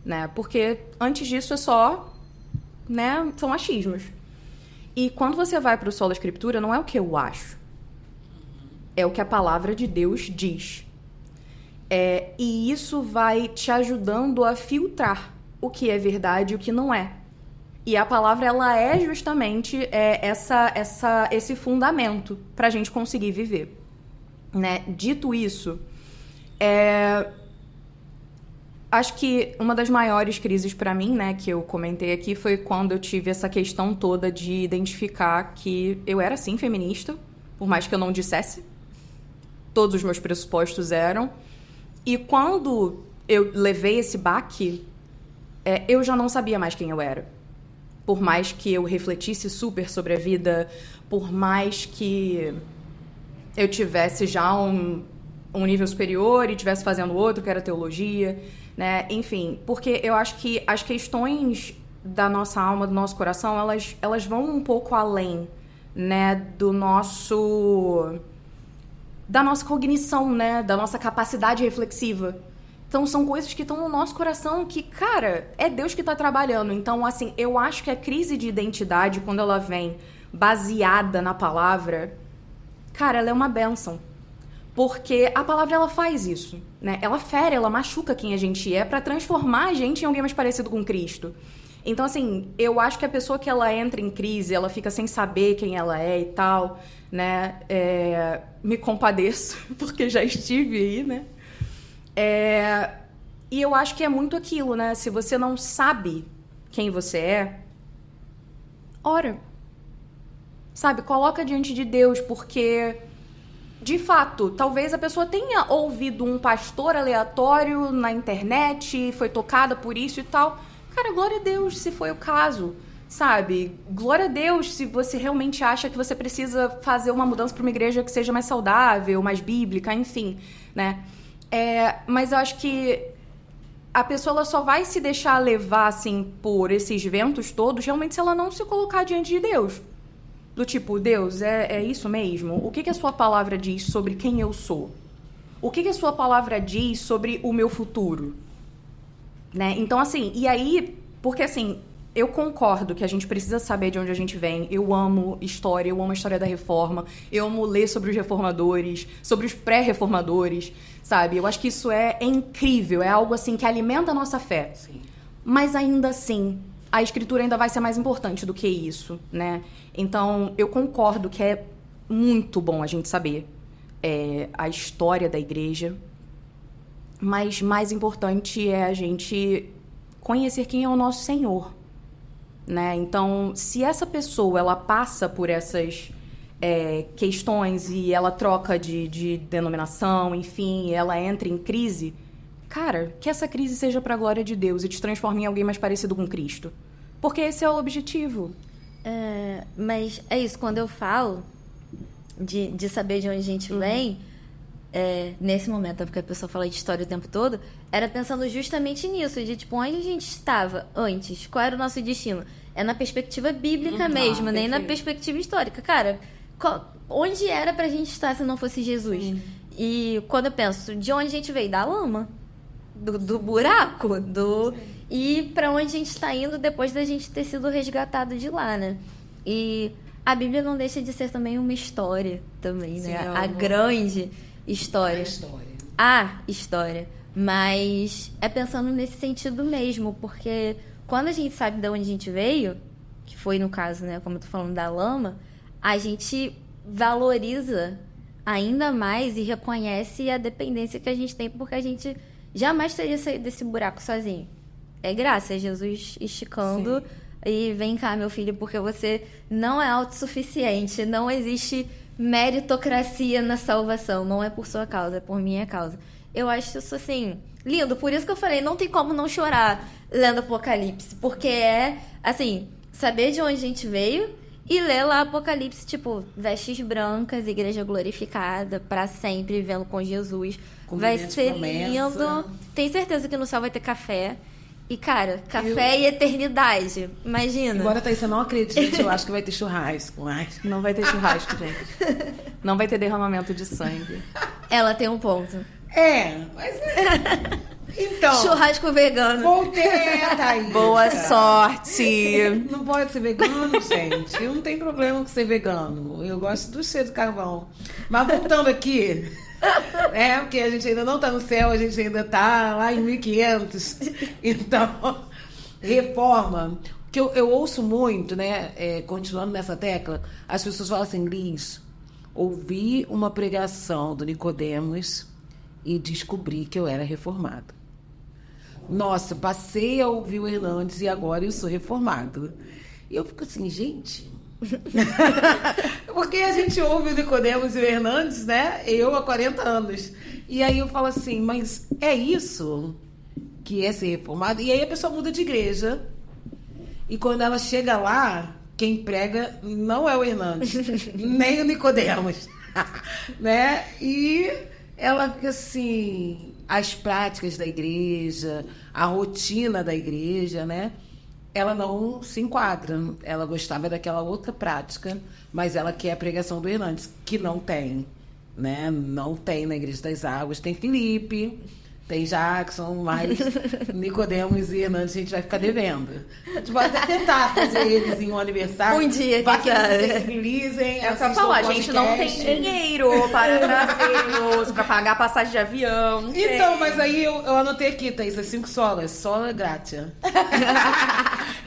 né? Porque antes disso é só, né, são achismos. E quando você vai para o sola escritura, não é o que eu acho, é o que a palavra de Deus diz. E isso vai te ajudando a filtrar o que é verdade e o que não é. E a palavra, ela é justamente esse fundamento para a gente conseguir viver, né? Dito isso, acho que uma das maiores crises para mim, né, que eu comentei aqui, foi quando eu tive essa questão toda de identificar que eu era, sim, feminista, por mais que eu não dissesse. Todos os meus pressupostos eram. E quando eu levei esse baque, eu já não sabia mais quem eu era. Por mais que eu refletisse super sobre a vida, por mais que eu tivesse já um nível superior e estivesse fazendo outro, que era teologia, né? Enfim, porque eu acho que as questões da nossa alma, do nosso coração, elas vão um pouco além, né, da nossa cognição, né, da nossa capacidade reflexiva. Então, são coisas que estão no nosso coração que, cara, é Deus que está trabalhando. Então, assim, eu acho que a crise de identidade, quando ela vem baseada na palavra, cara, ela é uma bênção. Porque a palavra, ela faz isso, né? Ela fere, ela machuca quem a gente é para transformar a gente em alguém mais parecido com Cristo. Então, assim, eu acho que a pessoa que ela entra em crise, ela fica sem saber quem ela é e tal, né? Me compadeço, porque já estive aí, né? E eu acho que é muito aquilo, né? Se você não sabe quem você é, ora. Sabe? Coloca diante de Deus, porque, de fato, talvez a pessoa tenha ouvido um pastor aleatório na internet, foi tocada por isso e tal. Cara, glória a Deus se foi o caso, sabe? Glória a Deus se você realmente acha que você precisa fazer uma mudança para uma igreja que seja mais saudável, mais bíblica, enfim, né? Mas eu acho que a pessoa ela só vai se deixar levar, assim, por esses ventos todos, realmente, se ela não se colocar diante de Deus. Do tipo, Deus, é isso mesmo? O que a sua palavra diz sobre quem eu sou? O que a sua palavra diz sobre o meu futuro? Né? Então, assim, e aí, porque assim, eu concordo que a gente precisa saber de onde a gente vem. Eu amo história, eu amo a história da reforma, eu amo ler sobre os reformadores, sobre os pré-reformadores, sabe? Eu acho que isso é incrível, é algo assim que alimenta a nossa fé. Sim. Mas ainda assim, a escritura ainda vai ser mais importante do que isso, né? Então, eu concordo que é muito bom a gente saber a história da igreja, mas mais importante é a gente conhecer quem é o nosso Senhor, né? Então, se essa pessoa ela passa por essas questões e ela troca de denominação, enfim, ela entra em crise, cara, que essa crise seja para a glória de Deus e te transforme em alguém mais parecido com Cristo. Porque esse é o objetivo. Mas é isso, quando eu falo de saber de onde a gente vem, nesse momento, porque a pessoa fala de história o tempo todo, era pensando justamente nisso, de tipo, onde a gente estava antes, qual era o nosso destino. É na perspectiva bíblica mesmo, nem na perspectiva histórica. Cara, onde era pra gente estar se não fosse Jesus? Sim. E quando eu penso, de onde a gente veio? Da lama, do buraco, e pra onde a gente está indo depois da gente ter sido resgatado de lá, né? E a Bíblia não deixa de ser também uma história também, Sim, né? é A grande história. A história. A história. Mas é pensando nesse sentido mesmo, porque quando a gente sabe de onde a gente veio, que foi no caso, né, como eu tô falando da lama, a gente valoriza ainda mais e reconhece a dependência que a gente tem, porque a gente jamais teria saído desse buraco sozinho. É graça, é Jesus esticando. Sim. E vem cá, meu filho, porque você não é autossuficiente, não existe meritocracia na salvação, não é por sua causa, é por minha causa. Eu acho isso, assim, lindo. Por isso que eu falei, não tem como não chorar lendo Apocalipse, porque é, assim, saber de onde a gente veio e ler lá Apocalipse, tipo, vestes brancas, igreja glorificada pra sempre, vivendo com Jesus. Vai ser lindo. Tenho certeza que no céu vai ter café. E, cara, café e eternidade. Imagina. Embora a Thaísa não acredite, eu acho que vai ter churrasco. Mas... Não vai ter churrasco, gente. Não vai ter derramamento de sangue. Ela tem um ponto. Mas... Então... Churrasco vegano. Voltei, Thaísa. Boa sorte. Não pode ser vegano, gente. Eu não tenho problema com ser vegano. Eu gosto do cheiro de carvão. Mas voltando aqui... porque a gente ainda não tá no céu, a gente ainda tá lá em 1500. Então, reforma. Que eu ouço muito, né? Continuando nessa tecla, as pessoas falam assim, Liz, ouvi uma pregação do Nicodemos e descobri que eu era reformado. Nossa, passei a ouvir o Hernandes e agora eu sou reformado. E eu fico assim, gente... Porque a gente ouve o Nicodemos e o Hernandes, né? Eu há 40 anos. E aí eu falo assim, mas é isso que é ser reformado? E aí a pessoa muda de igreja. E quando ela chega lá, quem prega não é o Hernandes, nem o Nicodemos. Né? E ela fica assim, as práticas da igreja, a rotina da igreja, né? Ela não se enquadra. Ela gostava daquela outra prática, mas ela quer a pregação do Hernandes, que não tem, né? Não tem na Igreja das Águas. Tem Felipe, tem Jackson, mas Nicodemos e Hernandes a gente vai ficar devendo. A gente pode até tentar fazer eles em um aniversário. Um dia, para que eles se sabe? sensibilizem. É o que eu falo, a gente não tem dinheiro para trazê-los, para pagar passagem de avião. Não Então, tem. mas aí eu anotei aqui, Thaís, 5 solas. Sola gratia.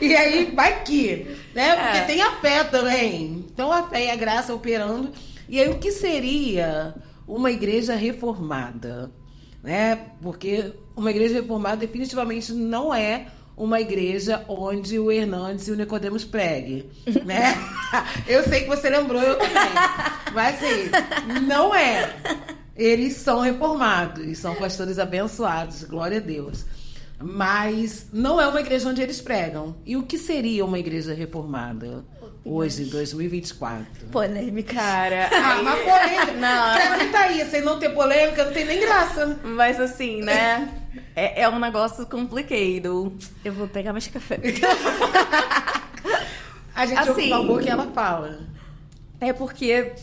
E aí, vai que, né? Porque tem a fé também. Então, a fé e a graça operando. E aí, o que seria uma igreja reformada? Né? Porque uma igreja reformada definitivamente não é uma igreja onde o Hernandes e o Nicodemos preguem, né? Eu sei que você lembrou, eu também. Mas assim, não é. Eles são reformados, são pastores abençoados, glória a Deus. Mas não é uma igreja onde eles pregam. E o que seria uma igreja reformada hoje, em 2024? Polêmica. Cara, Mas polêmica. Não. Pra mim tá aí, sem não ter polêmica, não tem nem graça. mas assim, né? É um negócio complicado. Eu vou pegar mais café. A gente ouve Assim, uma boca e ela fala. É porque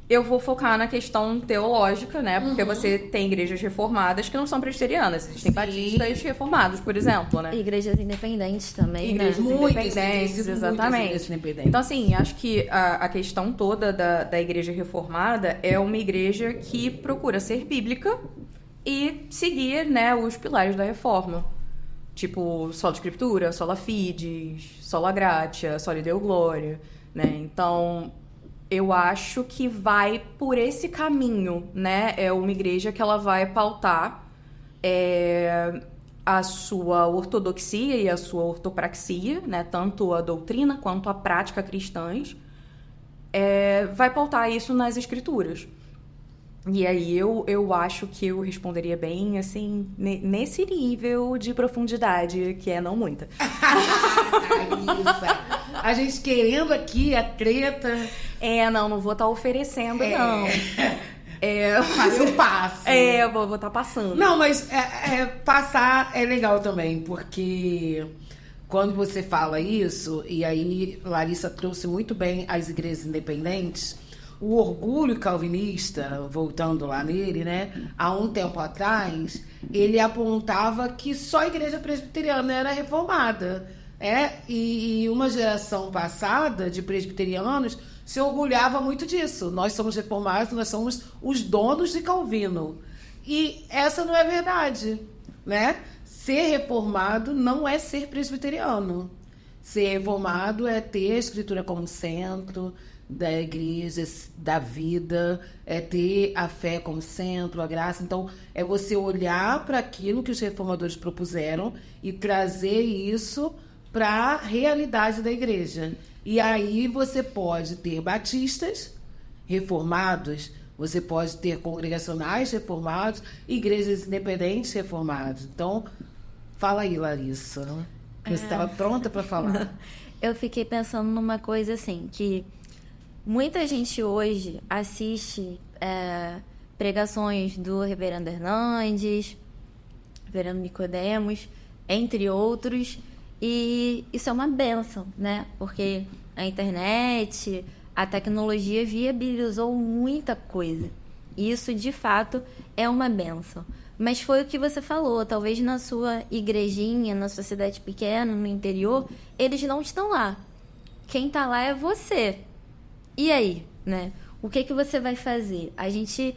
eu vou focar na questão teológica, né? Porque você tem igrejas reformadas que não são presbiterianas. Existem batistas reformados, por exemplo, né? Igrejas independentes também, Igrejas né? independentes, exatamente. Então, assim, acho que a questão toda da igreja reformada é uma igreja que procura ser bíblica e seguir, né, os pilares da reforma. Tipo, sola escritura, sola fides, sola gratia, sola deo glória, né? Então, eu acho que vai por esse caminho, né? É uma igreja que ela vai pautar a sua ortodoxia e a sua ortopraxia, né? Tanto a doutrina quanto a prática cristãs. Vai pautar isso nas escrituras. E aí eu acho que eu responderia bem, assim, nesse nível de profundidade, que é não muita. A gente querendo aqui a treta. Não vou estar oferecendo, não. Mas eu passo. Eu vou estar passando. Não, mas passar é legal também, porque quando você fala isso, e aí Larissa trouxe muito bem as igrejas independentes, o orgulho calvinista, voltando lá nele, né? Há um tempo atrás, ele apontava que só a igreja presbiteriana era reformada. E uma geração passada de presbiterianos se orgulhava muito disso. Nós somos reformados, nós somos os donos de Calvino. E essa não é verdade, né? Ser reformado não é ser presbiteriano. Ser reformado é ter a Escritura como centro da igreja, da vida, é ter a fé como centro, a graça. Então, é você olhar para aquilo que os reformadores propuseram e trazer isso para a realidade da igreja. E aí você pode ter batistas reformados, você pode ter congregacionais reformados, igrejas independentes reformadas. Então, fala aí, Larissa. Você estava pronta para falar. Eu fiquei pensando numa coisa assim, que muita gente hoje assiste pregações do Reverendo Hernandes, Reverendo Nicodemos, entre outros, e isso é uma bênção, né? Porque a internet, a tecnologia viabilizou muita coisa. E isso, de fato, é uma bênção. Mas foi o que você falou, talvez na sua igrejinha, na sua cidade pequena, no interior, eles não estão lá. Quem está lá é você. E aí, né? O que você vai fazer? A gente...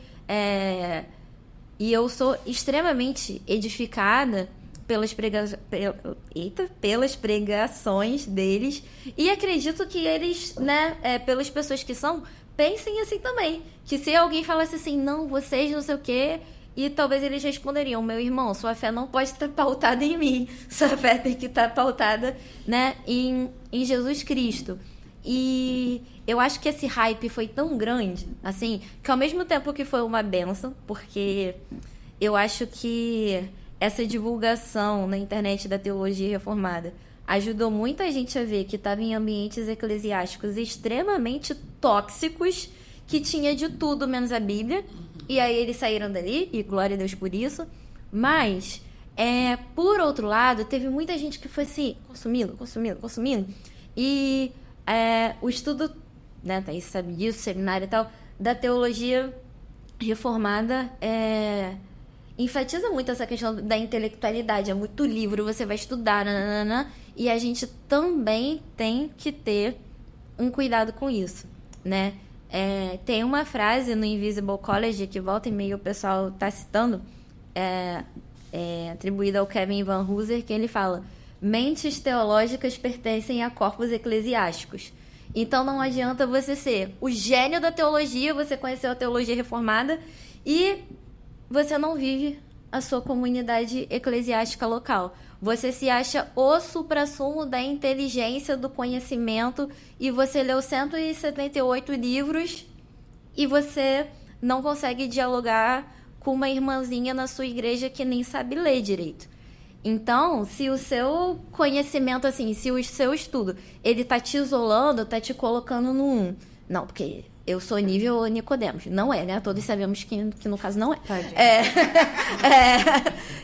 E eu sou extremamente edificada pelas pregações deles. E acredito que eles, né, pelas pessoas que são, pensem assim também. Que se alguém falasse assim, não, vocês não sei o quê... E talvez eles responderiam, meu irmão, sua fé não pode estar pautada em mim. Sua fé tem que estar pautada, né, em Jesus Cristo. E eu acho que esse hype foi tão grande, assim, que ao mesmo tempo que foi uma bênção, porque eu acho que essa divulgação na internet da teologia reformada ajudou muita gente a ver que estava em ambientes eclesiásticos extremamente tóxicos, que tinha de tudo menos a Bíblia. E aí eles saíram dali, e glória a Deus por isso. Mas, por outro lado, teve muita gente que foi assim, consumindo. E o estudo, né, Thaís sabe disso, seminário e tal, da teologia reformada enfatiza muito essa questão da intelectualidade. É muito livro, você vai estudar, nananana, e a gente também tem que ter um cuidado com isso, né? Tem uma frase no Invisible College que volta e meio o pessoal está citando, atribuída ao Kevin Van Hooser, que ele fala: mentes teológicas pertencem a corpos eclesiásticos. Então não adianta você ser o gênio da teologia, você conheceu a teologia reformada e você não vive a sua comunidade eclesiástica local. Você se acha o suprassumo da inteligência, do conhecimento, e você leu 178 livros e você não consegue dialogar com uma irmãzinha na sua igreja que nem sabe ler direito. Então, se o seu conhecimento, assim, se o seu estudo, ele tá te isolando, tá te colocando no 1. Não, porque eu sou nível Nicodemos. Não é, né? Todos sabemos que no caso não é.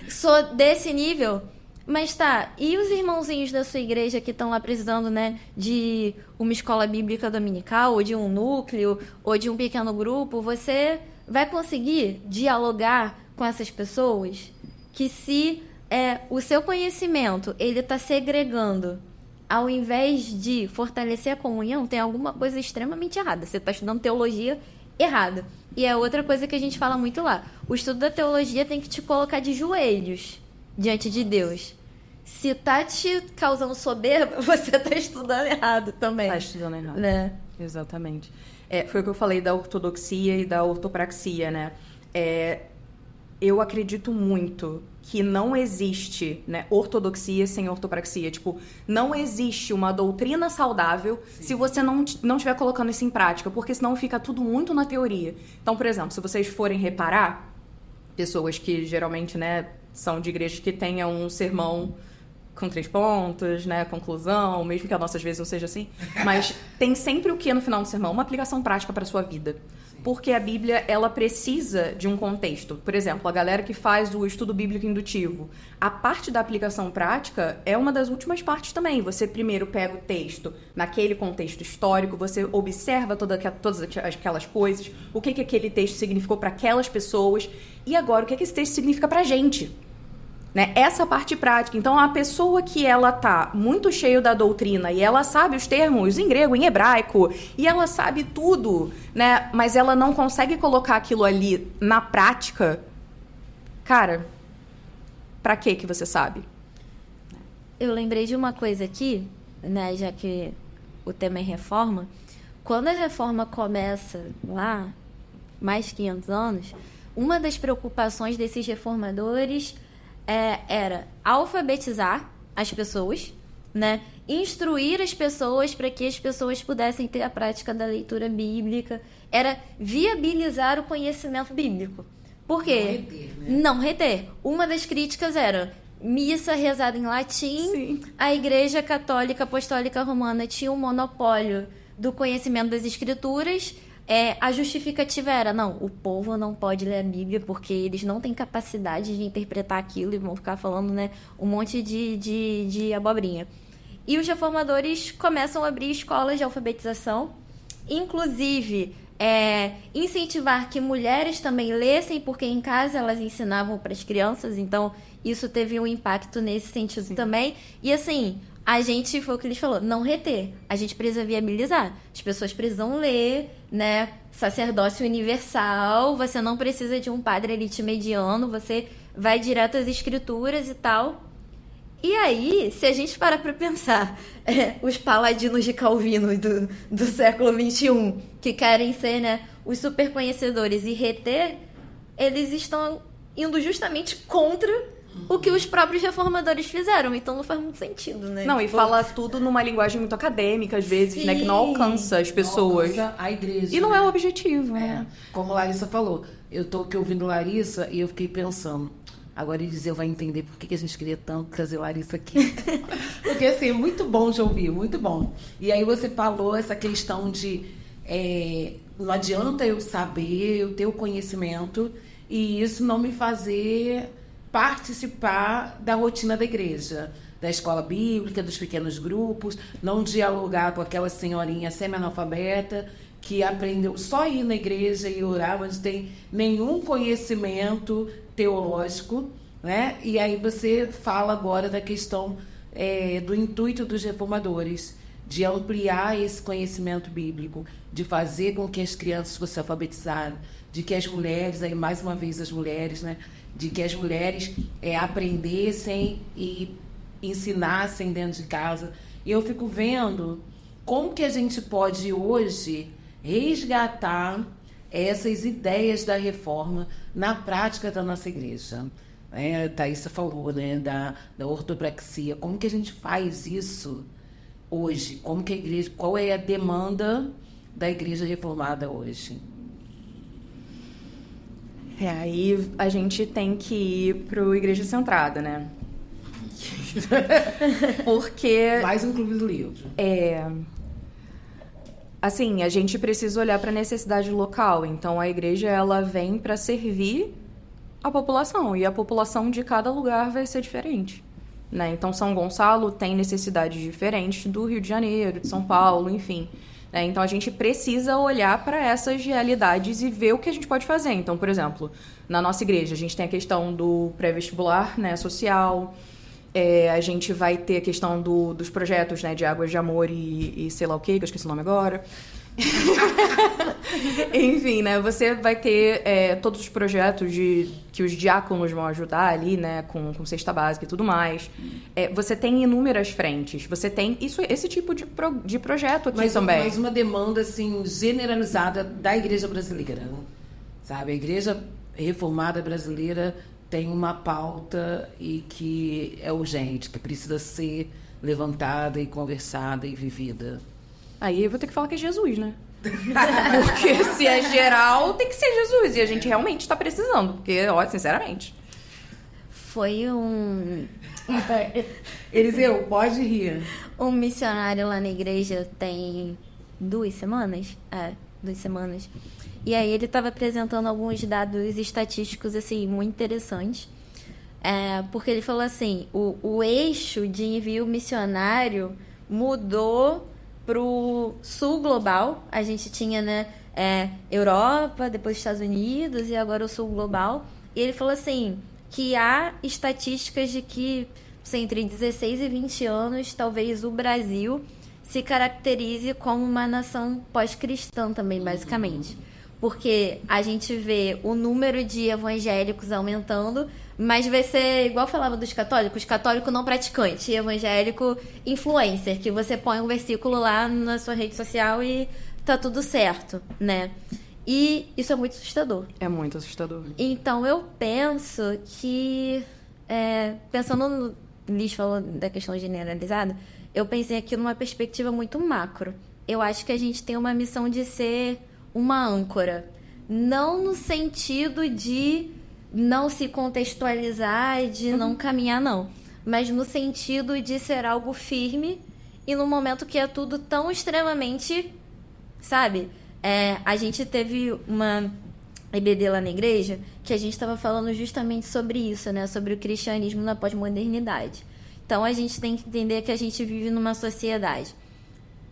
Sou desse nível... Mas tá, e os irmãozinhos da sua igreja que estão lá precisando, né, de uma escola bíblica dominical, ou de um núcleo, ou de um pequeno grupo, você vai conseguir dialogar com essas pessoas? Que se o seu conhecimento, ele tá segregando, ao invés de fortalecer a comunhão, tem alguma coisa extremamente errada. Você tá estudando teologia errada. E é outra coisa que a gente fala muito lá. O estudo da teologia tem que te colocar de joelhos diante de Deus. Se tá te causando soberba, você tá estudando errado também. Tá estudando errado. Né? Exatamente. Foi o que eu falei da ortodoxia e da ortopraxia, né? Eu acredito muito que não existe, né, ortodoxia sem ortopraxia. Tipo, não existe uma doutrina saudável se você não estiver colocando isso em prática, porque senão fica tudo muito na teoria. Então, por exemplo, se vocês forem reparar, pessoas que geralmente, né, são de igrejas que tenham um sermão com 3 pontos, né, conclusão, mesmo que a nossa às vezes não seja assim, mas tem sempre o que no final do sermão? Uma aplicação prática para a sua vida. Porque a Bíblia, ela precisa de um contexto. Por exemplo, a galera que faz o estudo bíblico indutivo, a parte da aplicação prática é uma das últimas partes também. Você primeiro pega o texto naquele contexto histórico, você observa todas aquelas coisas, o que aquele texto significou para aquelas pessoas, e agora o que esse texto significa para a gente. né? Essa parte prática. Então, a pessoa que ela tá muito cheia da doutrina e ela sabe os termos em grego, em hebraico, e ela sabe tudo, né? Mas ela não consegue colocar aquilo ali na prática, cara, pra que você sabe? Eu lembrei de uma coisa aqui, né, já que o tema é reforma. Quando a reforma começa lá, mais de 500 anos, uma das preocupações desses reformadores era alfabetizar as pessoas, né, instruir as pessoas para que as pessoas pudessem ter a prática da leitura bíblica, era viabilizar o conhecimento bíblico. Por quê? Não reter, né? Não reter. Uma das críticas era missa rezada em latim. Sim. A Igreja Católica Apostólica Romana tinha um monopólio do conhecimento das escrituras. A justificativa era, não, o povo não pode ler a Bíblia porque eles não têm capacidade de interpretar aquilo e vão ficar falando, né, um monte de abobrinha. E os reformadores começam a abrir escolas de alfabetização, inclusive incentivar que mulheres também lessem, porque em casa elas ensinavam para as crianças, então isso teve um impacto nesse sentido. Sim. Também. E assim, a gente, foi o que eles falou, não reter, a gente precisa viabilizar. As pessoas precisam ler, né? Sacerdócio universal, você não precisa de um padre elite mediano, você vai direto às escrituras e tal. E aí, se a gente parar para pensar, os paladinos de Calvino do século XXI, que querem ser, né, os super conhecedores e reter, eles estão indo justamente contra o que os próprios reformadores fizeram. Então não faz muito sentido, né? Não, e fala tudo numa linguagem muito acadêmica, às vezes, Sim. né? Que não alcança as pessoas. Não alcança a igreja. E não é o objetivo, né? Como a Larissa falou, eu tô aqui ouvindo Larissa e eu fiquei pensando, agora Eliseu vai entender por que a gente queria tanto trazer Larissa aqui. Porque, assim, é muito bom de ouvir, muito bom. E aí você falou essa questão de não adianta eu saber, eu ter o conhecimento e isso não me fazer participar da rotina da igreja, da escola bíblica, dos pequenos grupos, não dialogar com aquela senhorinha semi-analfabeta que aprendeu só a ir na igreja e orar, mas não tem nenhum conhecimento teológico, né? E aí você fala agora da questão do intuito dos reformadores, de ampliar esse conhecimento bíblico, de fazer com que as crianças fossem alfabetizadas, de que as mulheres, aí mais uma vez as mulheres, né? De que as mulheres aprendessem e ensinassem dentro de casa. E eu fico vendo como que a gente pode hoje resgatar essas ideias da reforma na prática da nossa igreja. A Thaísa falou, né, da ortopraxia. Como que a gente faz isso hoje? Como que a igreja, qual é a demanda da igreja reformada hoje? Aí a gente tem que ir pro Igreja Centrada, né? Porque... Mais um clube do livro. Assim, a gente precisa olhar para a necessidade local. Então, a igreja, ela vem para servir a população. E a população de cada lugar vai ser diferente, né? Então, São Gonçalo tem necessidades diferentes do Rio de Janeiro, de São Paulo, enfim. Então, a gente precisa olhar para essas realidades e ver o que a gente pode fazer. Então, por exemplo, na nossa igreja, a gente tem a questão do pré-vestibular, né, social. A gente vai ter a questão dos projetos, né, de Águas de Amor e sei lá o quê, que eu esqueci o nome agora. Enfim, né, você vai ter todos os projetos que os diáconos vão ajudar ali, né, com cesta básica e tudo mais. Você tem inúmeras frentes, você tem esse tipo de projeto aqui também. Mas uma demanda, assim, generalizada da igreja brasileira, sabe? A igreja reformada brasileira tem uma pauta e que é urgente, que precisa ser levantada e conversada e vivida. Aí eu vou ter que falar que é Jesus, né? Porque se é geral, tem que ser Jesus. E a gente realmente está precisando. Porque, ó, sinceramente. Foi Eliseu, pode rir. um missionário lá na igreja tem 2 semanas. 2 semanas. E aí ele estava apresentando alguns dados estatísticos, assim, muito interessantes. Porque ele falou assim, o eixo de envio missionário mudou para o sul global. A gente tinha, né, Europa, depois Estados Unidos e agora o sul global. E ele falou assim, que há estatísticas de que entre 16 e 20 anos, talvez o Brasil se caracterize como uma nação pós-cristã também, basicamente. Porque a gente vê o número de evangélicos aumentando, mas vai ser, igual eu falava dos católicos, católico não praticante, evangélico influencer, que você põe um versículo lá na sua rede social e tá tudo certo, né? E isso é muito assustador. É muito assustador. Então, eu penso que, pensando no Liz falou da questão generalizada, eu pensei aqui numa perspectiva muito macro. Eu acho que a gente tem uma missão de ser uma âncora. Não no sentido de não se contextualizar e de não caminhar, não. Mas no sentido de ser algo firme e no momento que é tudo tão extremamente, sabe? A gente teve uma EBD lá na igreja que a gente estava falando justamente sobre isso, né? Sobre o cristianismo na pós-modernidade. Então, a gente tem que entender que a gente vive numa sociedade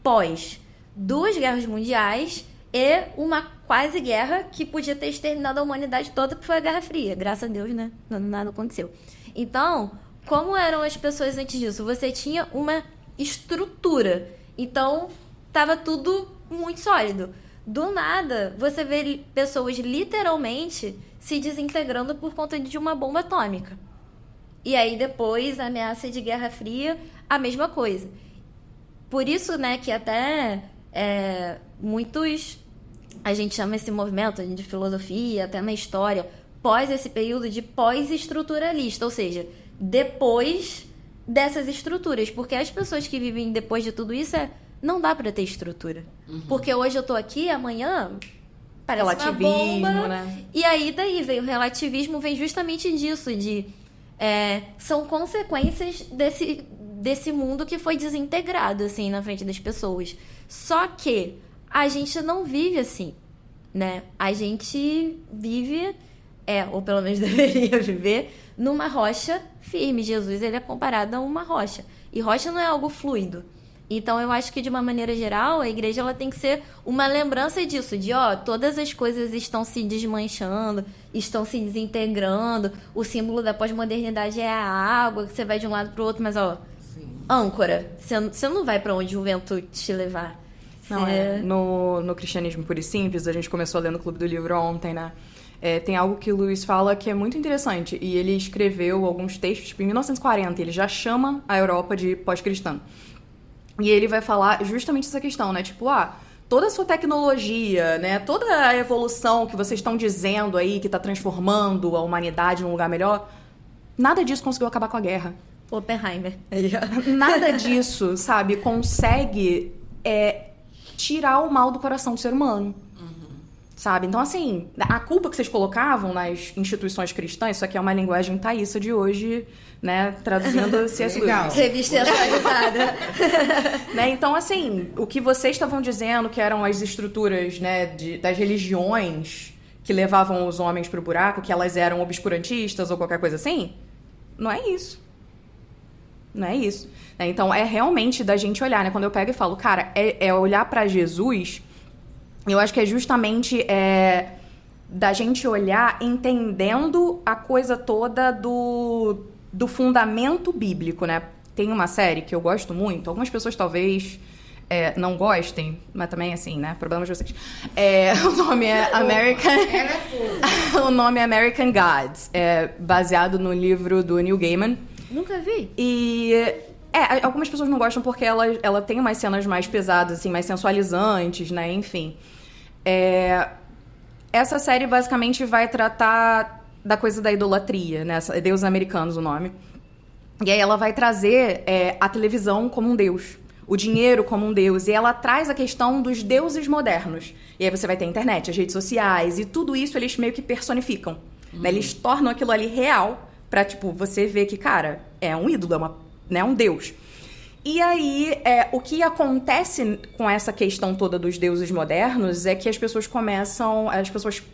pós 2 guerras mundiais e uma quase guerra que podia ter exterminado a humanidade toda, que foi a Guerra Fria. Graças a Deus, né? Nada aconteceu. Então, como eram as pessoas antes disso? Você tinha uma estrutura. Então, estava tudo muito sólido. Do nada, você vê pessoas literalmente se desintegrando por conta de uma bomba atômica. E aí depois, a ameaça de Guerra Fria, a mesma coisa. Por isso, né, que até muitos... A gente chama esse movimento de filosofia, até na história, pós esse período de pós-estruturalista. Ou seja, depois dessas estruturas. Porque as pessoas que vivem depois de tudo isso, não dá pra ter estrutura. Porque hoje eu tô aqui, amanhã... Parece relativismo, uma bomba, né? E aí daí vem o relativismo, vem justamente disso, de... são consequências desse mundo que foi desintegrado, assim, na frente das pessoas. Só que a gente não vive assim, né? A gente vive, ou pelo menos deveria viver, numa rocha firme. Jesus, ele é comparado a uma rocha. E rocha não é algo fluido. Então, eu acho que, de uma maneira geral, a igreja ela tem que ser uma lembrança disso, de, todas as coisas estão se desmanchando, estão se desintegrando, o símbolo da pós-modernidade é a água, que você vai de um lado para o outro, mas, Sim. âncora, você não vai para onde o vento te levar. Não, no Cristianismo Puro e Simples, a gente começou a ler no Clube do Livro ontem, né? Tem algo que o Lewis fala que é muito interessante, e ele escreveu alguns textos, tipo, em 1940, ele já chama a Europa de pós-cristã. E ele vai falar justamente essa questão, né? Tipo, toda a sua tecnologia, né? Toda a evolução que vocês estão dizendo aí, que tá transformando a humanidade num lugar melhor, nada disso conseguiu acabar com a guerra. Oppenheimer. Nada disso, sabe? Consegue tirar o mal do coração do ser humano. Sabe? Então, assim, a culpa que vocês colocavam nas instituições cristãs, isso aqui é uma linguagem Thaísa de hoje, né? Traduzindo C.S. Lewis. Revista atualizada. Né? Então, assim, o que vocês estavam dizendo que eram as estruturas, né, das religiões que levavam os homens pro buraco, que elas eram obscurantistas ou qualquer coisa assim, não é isso. Não é isso. Então, é realmente da gente olhar, né? Quando eu pego e falo, cara, é olhar pra Jesus... Eu acho que é justamente da gente olhar entendendo a coisa toda do fundamento bíblico, né? Tem uma série que eu gosto muito, algumas pessoas talvez não gostem, mas também assim, né? Problema de vocês. O nome é o nome é American Gods, baseado no livro do Neil Gaiman. Nunca vi. E... algumas pessoas não gostam porque ela tem umas cenas mais pesadas, assim, mais sensualizantes, né? Enfim. Essa série basicamente vai tratar da coisa da idolatria, né? Deuses Americanos, o nome. E aí ela vai trazer a televisão como um deus, o dinheiro como um deus. E ela traz a questão dos deuses modernos. E aí você vai ter a internet, as redes sociais, e tudo isso eles meio que personificam. Né? Eles tornam aquilo ali real pra, tipo, você ver que, cara, é um ídolo, é um deus. E aí, o que acontece com essa questão toda dos deuses modernos é que as pessoas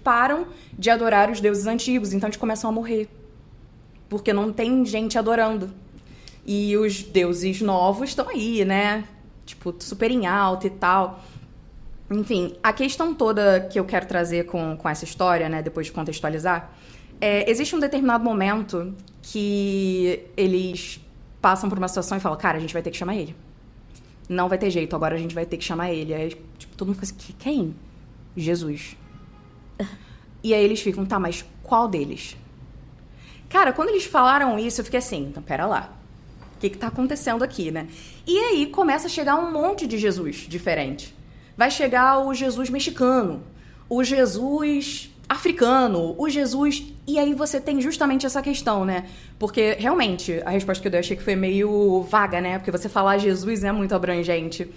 param de adorar os deuses antigos, então eles começam a morrer. Porque não tem gente adorando. E os deuses novos estão aí, né? Tipo, super em alta e tal. Enfim, a questão toda que eu quero trazer com essa história, né, depois de contextualizar, existe um determinado momento que eles passam por uma situação e falam, cara, a gente vai ter que chamar ele. Não vai ter jeito, agora a gente vai ter que chamar ele. Aí, tipo, todo mundo fica assim, quem? Jesus. E aí eles ficam, tá, mas qual deles? Cara, quando eles falaram isso, eu fiquei assim, então, pera lá. O que tá acontecendo aqui, né? E aí começa a chegar um monte de Jesus diferente. Vai chegar o Jesus mexicano, o Jesus africano, o Jesus... E aí você tem justamente essa questão, né? Porque, realmente, a resposta que eu dei, eu achei que foi meio vaga, né? Porque você falar Jesus é muito abrangente.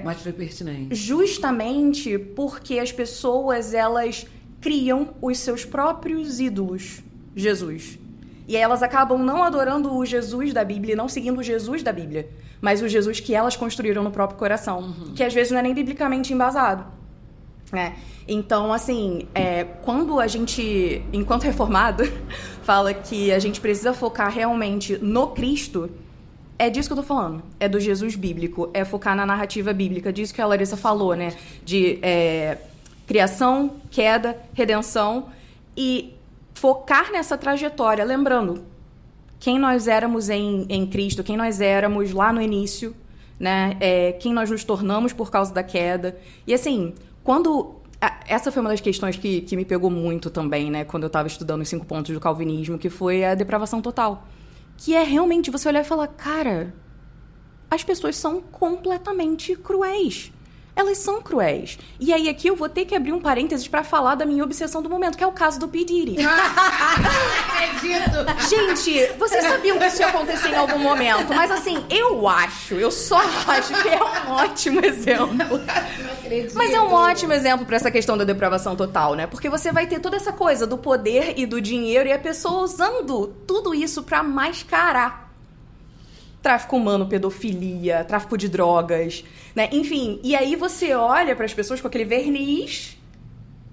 Mas foi pertinente. Justamente porque as pessoas, elas criam os seus próprios ídolos, Jesus. E aí elas acabam não adorando o Jesus da Bíblia, não seguindo o Jesus da Bíblia, mas o Jesus que elas construíram no próprio coração, que às vezes não é nem biblicamente embasado. Então, assim, quando a gente, enquanto reformado, fala que a gente precisa focar realmente no Cristo, é disso que eu tô falando. É do Jesus bíblico, é focar na narrativa bíblica, disso que a Larissa falou, né? De criação, queda, redenção e focar nessa trajetória, lembrando quem nós éramos em Cristo, quem nós éramos lá no início, né? Quem nós nos tornamos por causa da queda. E assim, essa foi uma das questões que me pegou muito também, né? Quando eu estava estudando os 5 pontos do calvinismo, que foi a depravação total. Que é realmente você olhar e falar, cara, as pessoas são completamente cruéis. Elas são cruéis. E aí aqui eu vou ter que abrir um parênteses pra falar da minha obsessão do momento, que é o caso do P. Diddy. Acredito! Gente, vocês sabiam que isso ia acontecer em algum momento, mas assim, eu só acho que é um ótimo exemplo. Mas é um ótimo exemplo pra essa questão da depravação total, né? Porque você vai ter toda essa coisa do poder e do dinheiro e a pessoa usando tudo isso pra mascarar tráfico humano, pedofilia, tráfico de drogas, né? Enfim, e aí você olha para as pessoas com aquele verniz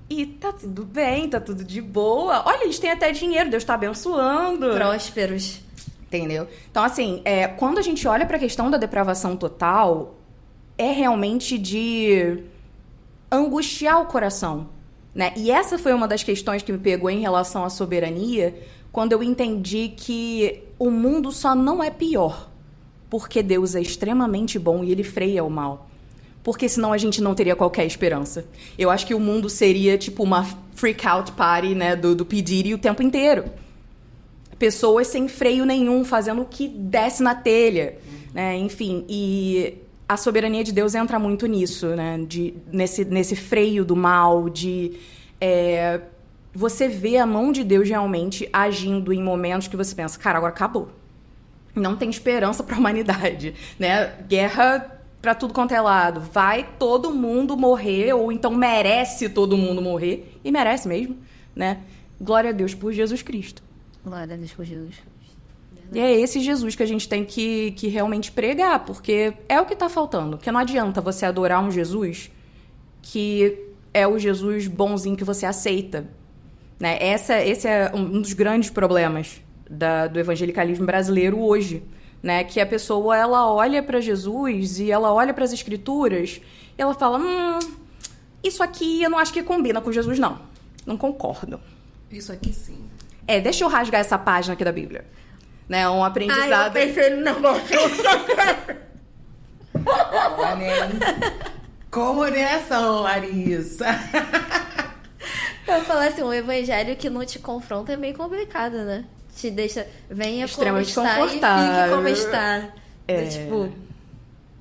e tá tudo bem, tá tudo de boa. Olha, eles têm até dinheiro, Deus tá abençoando. Prósperos. Entendeu? Então, assim, quando a gente olha para a questão da depravação total, é realmente de angustiar o coração, né? E essa foi uma das questões que me pegou em relação à soberania, quando eu entendi que o mundo só não é pior porque Deus é extremamente bom e ele freia o mal. Porque senão a gente não teria qualquer esperança. Eu acho que o mundo seria tipo uma freak out party, né, do P. Diddy o tempo inteiro. Pessoas sem freio nenhum, fazendo o que desce na telha, né? Enfim, e a soberania de Deus entra muito nisso, né? Nesse freio do mal, de você vê a mão de Deus realmente agindo em momentos que você pensa, cara, agora acabou. Não tem esperança para a humanidade, né? Guerra para tudo quanto é lado. Vai todo mundo morrer, ou então merece todo mundo morrer, e merece mesmo, né? Glória a Deus por Jesus Cristo. Glória a Deus por Jesus. E é esse Jesus que a gente tem que realmente pregar, porque é o que está faltando. Porque não adianta você adorar um Jesus que é o Jesus bonzinho que você aceita, né? Esse é um dos grandes problemas do evangelicalismo brasileiro hoje, né? Que a pessoa, ela olha para Jesus e ela olha para as Escrituras e ela fala, isso aqui eu não acho que combina com Jesus, não. Não concordo. Isso aqui sim. Deixa eu rasgar essa página aqui da Bíblia. Né? Um aprendizado... eu pensei no negócio. Como nessa, Larissa? Eu vou falar assim, um evangelho que não te confronta é meio complicado, né? Te deixa, venha como está e fique como está. Tipo,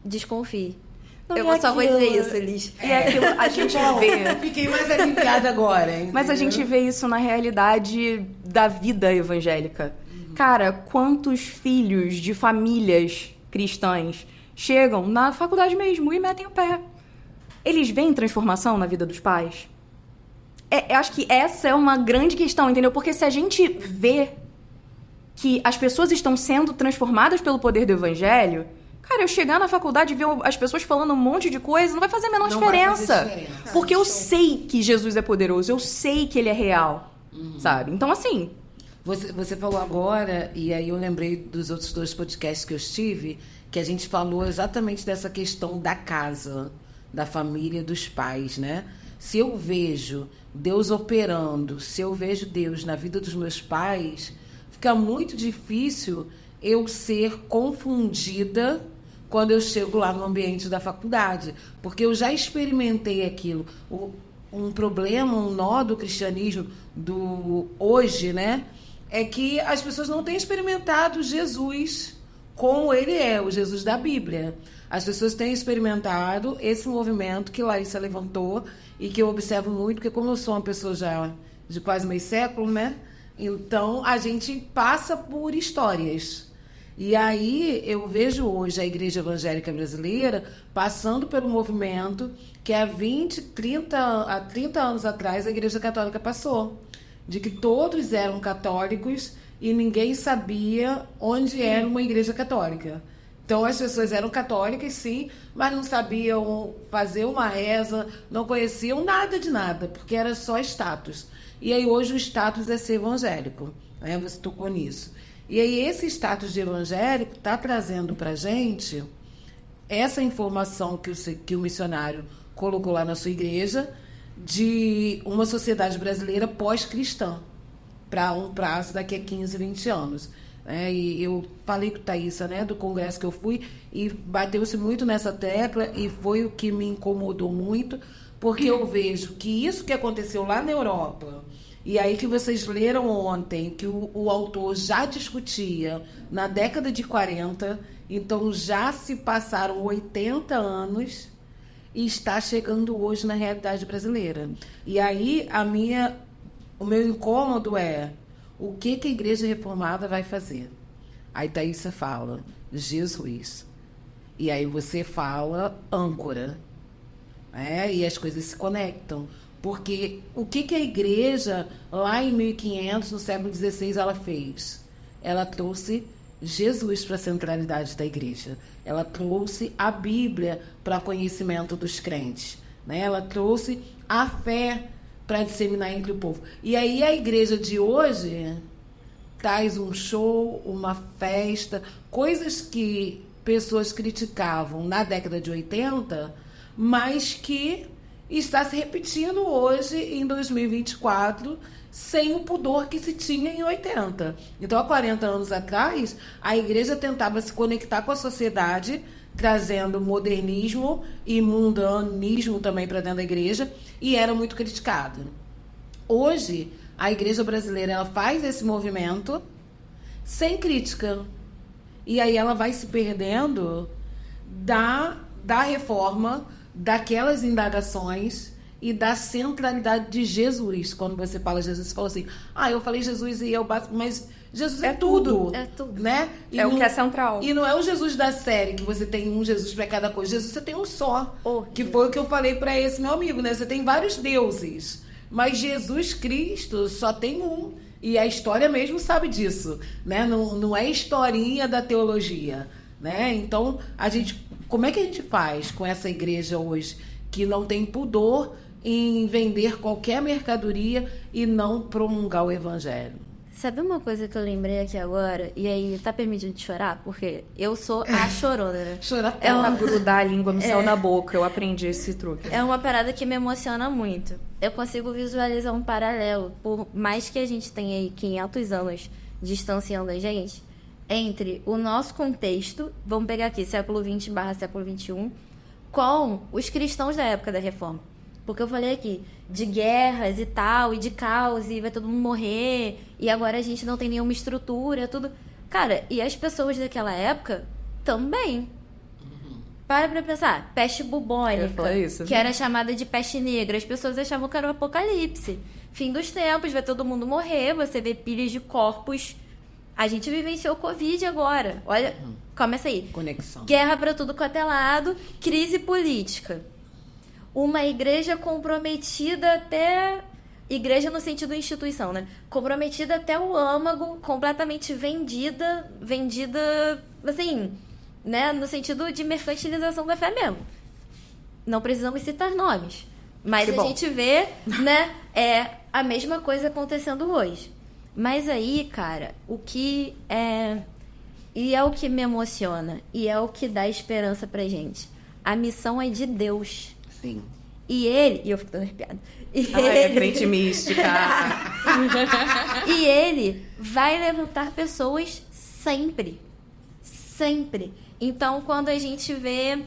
desconfie. Eu só vou dizer isso, Elis. E aquilo, a gente vê... Fiquei mais aliviada agora, hein? Mas a gente vê isso na realidade da vida evangélica. Cara, quantos filhos de famílias cristãs chegam na faculdade mesmo e metem o pé? Eles veem transformação na vida dos pais? Eu acho que essa é uma grande questão, entendeu? Porque se a gente vê que as pessoas estão sendo transformadas pelo poder do evangelho, cara, eu chegar na faculdade e ver as pessoas falando um monte de coisa não vai fazer a menor diferença. Porque eu sei que Jesus é poderoso, eu sei que ele é real, sabe? Então, assim... Você falou agora, e aí eu lembrei dos outros 2 podcasts que eu estive, que a gente falou exatamente dessa questão da casa, da família, dos pais, né? se eu vejo Deus operando, se eu vejo Deus na vida dos meus pais, fica muito difícil eu ser confundida quando eu chego lá no ambiente da faculdade, porque eu já experimentei aquilo. Um problema, um nó do cristianismo do hoje, né, é que as pessoas não têm experimentado Jesus como ele é, o Jesus da Bíblia. As pessoas têm experimentado esse movimento que Larissa levantou e que eu observo muito, porque como eu sou uma pessoa já de quase meio século, né, então a gente passa por histórias. E aí eu vejo hoje a Igreja Evangélica Brasileira passando pelo movimento que há 30 anos atrás a Igreja Católica passou. De que todos eram católicos e ninguém sabia onde era uma igreja católica. Então as pessoas eram católicas, sim, mas não sabiam fazer uma reza, não conheciam nada de nada, porque era só status. E aí hoje o status é ser evangélico, né? Você tocou nisso. E aí esse status de evangélico está trazendo para a gente essa informação que o missionário colocou lá na sua igreja, de uma sociedade brasileira pós-cristã, para um prazo daqui a 15, 20 anos. E eu falei com a Thaísa, né, do congresso que eu fui, e bateu-se muito nessa tecla, e foi o que me incomodou muito, porque eu vejo que isso que aconteceu lá na Europa, e aí que vocês leram ontem, que o autor já discutia na década de 40, então já se passaram 80 anos, e está chegando hoje na realidade brasileira. E aí o meu incômodo é o que a Igreja Reformada vai fazer. Aí Thaísa fala Jesus. E aí você fala âncora. E as coisas se conectam. Porque o que a Igreja, lá em 1500, no século XVI, ela fez? Ela trouxe Jesus para a centralidade da igreja. Ela trouxe a Bíblia para conhecimento dos crentes, né? Ela trouxe a fé para disseminar entre o povo. E aí a igreja de hoje traz um show, uma festa, coisas que pessoas criticavam na década de 80, mas que está se repetindo hoje, em 2024, sem o pudor que se tinha em 80. Então, há 40 anos atrás, a igreja tentava se conectar com a sociedade, trazendo modernismo e mundanismo também para dentro da igreja, e era muito criticada. Hoje, a igreja brasileira ela faz esse movimento sem crítica. E aí ela vai se perdendo da reforma, daquelas indagações e da centralidade de Jesus. Quando você fala Jesus, você fala assim, eu falei Jesus e eu bato, mas Jesus é tudo. É tudo. Né? E o que é central. E não é o Jesus da série, que você tem um Jesus para cada coisa. Jesus você tem um só. Que foi o que eu falei para esse meu amigo, né? Você tem vários deuses, mas Jesus Cristo só tem um. E a história mesmo sabe disso, né? Não é historinha da teologia, né? Então, como é que a gente faz com essa igreja hoje que não tem pudor em vender qualquer mercadoria e não promulgar o evangelho? Sabe uma coisa que eu lembrei aqui agora? E aí, tá permitindo de chorar? Porque eu sou a chorona, né? Chorar pra grudar a língua no céu da boca. Eu aprendi esse truque. É uma parada que me emociona muito. Eu consigo visualizar um paralelo, por mais que a gente tenha aí 500 anos distanciando a gente, entre o nosso contexto, vamos pegar aqui, século XX/século XXI, com os cristãos da época da Reforma. Porque eu falei aqui de guerras e tal, e de caos, e vai todo mundo morrer, e agora a gente não tem nenhuma estrutura, tudo. Cara, e as pessoas daquela época também. Para pra pensar, peste bubônica, que era chamada de peste negra, as pessoas achavam que era o apocalipse. Fim dos tempos, vai todo mundo morrer, você vê pilhas de corpos. A gente vivenciou o Covid agora. Olha, começa aí. Conexão. Guerra pra tudo quanto é lado, crise política. Uma igreja comprometida até... Igreja no sentido instituição, né? Comprometida até o âmago, completamente vendida, assim, né? No sentido de mercantilização da fé mesmo. Não precisamos citar nomes. Mas a gente vê, né? É a mesma coisa acontecendo hoje. Mas aí, cara, o que é... E é o que me emociona. E é o que dá esperança pra gente. A missão é de Deus. Sim. E eu fico toda arrepiada. É crente mística. E ele vai levantar pessoas sempre. Sempre. Então, quando a gente vê,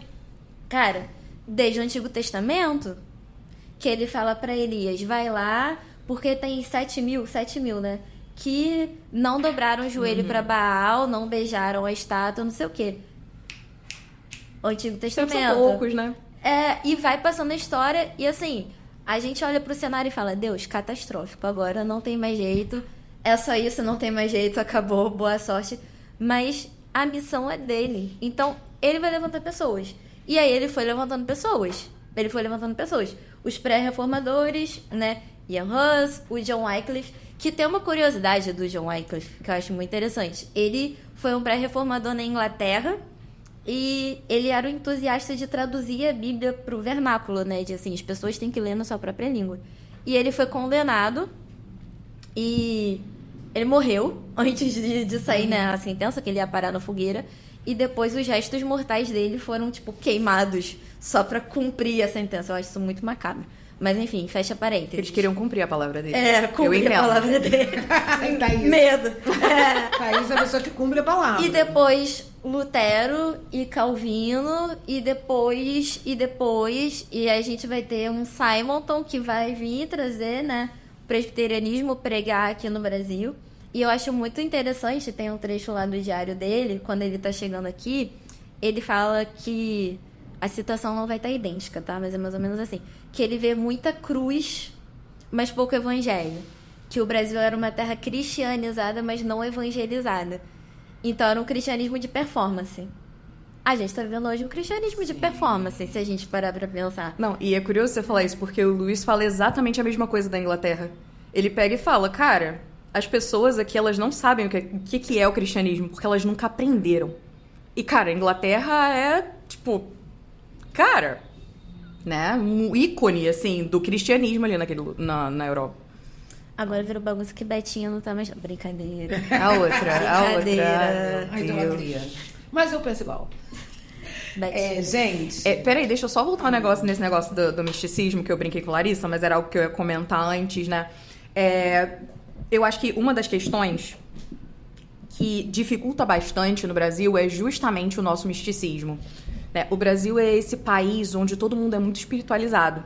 cara, desde o Antigo Testamento, que ele fala pra Elias, vai lá, porque tem 7 mil, né? Que não dobraram o joelho pra Baal, não beijaram a estátua, não sei o quê. O Antigo Testamento. São poucos, né? E vai passando a história, e assim, a gente olha pro cenário e fala, Deus, catastrófico, agora não tem mais jeito, é só isso, não tem mais jeito, acabou, boa sorte. Mas a missão é dele. Então, ele vai levantar pessoas. E aí ele foi levantando pessoas. Os pré-reformadores, né? Ian Hus, o John Wycliffe, que tem uma curiosidade do John Wycliffe, que eu acho muito interessante. Ele foi um pré-reformador na Inglaterra, e ele era um entusiasta de traduzir a Bíblia para o vernáculo, né? De assim, as pessoas têm que ler na sua própria língua. E ele foi condenado e ele morreu antes de sair, né, a sentença, que ele ia parar na fogueira. E depois os restos mortais dele foram, tipo, queimados só para cumprir a sentença. Eu acho isso muito macabro. Mas enfim, fecha parênteses. Eles queriam cumprir a palavra dele. Cumprir a palavra dele. Medo. Thaís é a pessoa que cumpre a palavra. E depois Lutero e Calvino, e depois a gente vai ter um Simonton que vai vir trazer, né, o presbiterianismo, pregar aqui no Brasil. E eu acho muito interessante, tem um trecho lá do diário dele, quando ele tá chegando aqui, ele fala que a citação não vai estar idêntica, tá? Mas é mais ou menos assim, que ele vê muita cruz, mas pouco evangelho. Que o Brasil era uma terra cristianizada, mas não evangelizada. Então era um cristianismo de performance. A gente tá vivendo hoje um cristianismo de performance, se a gente parar pra pensar. Não, e é curioso você falar isso, porque o Luiz fala exatamente a mesma coisa da Inglaterra. Ele pega e fala, cara, as pessoas aqui, elas não sabem o que é o cristianismo, porque elas nunca aprenderam. E, cara, a Inglaterra é, tipo, cara, né, um ícone, assim, do cristianismo ali na Europa. Agora virou bagunça que Betinha não tá mais... Brincadeira. A outra. Brincadeira. Idolatria. Mas eu penso igual. Gente... Peraí, deixa eu só voltar nesse negócio do misticismo, que eu brinquei com a Larissa, mas era algo que eu ia comentar antes, né? Eu acho que uma das questões que dificulta bastante no Brasil é justamente o nosso misticismo. Né? O Brasil é esse país onde todo mundo é muito espiritualizado.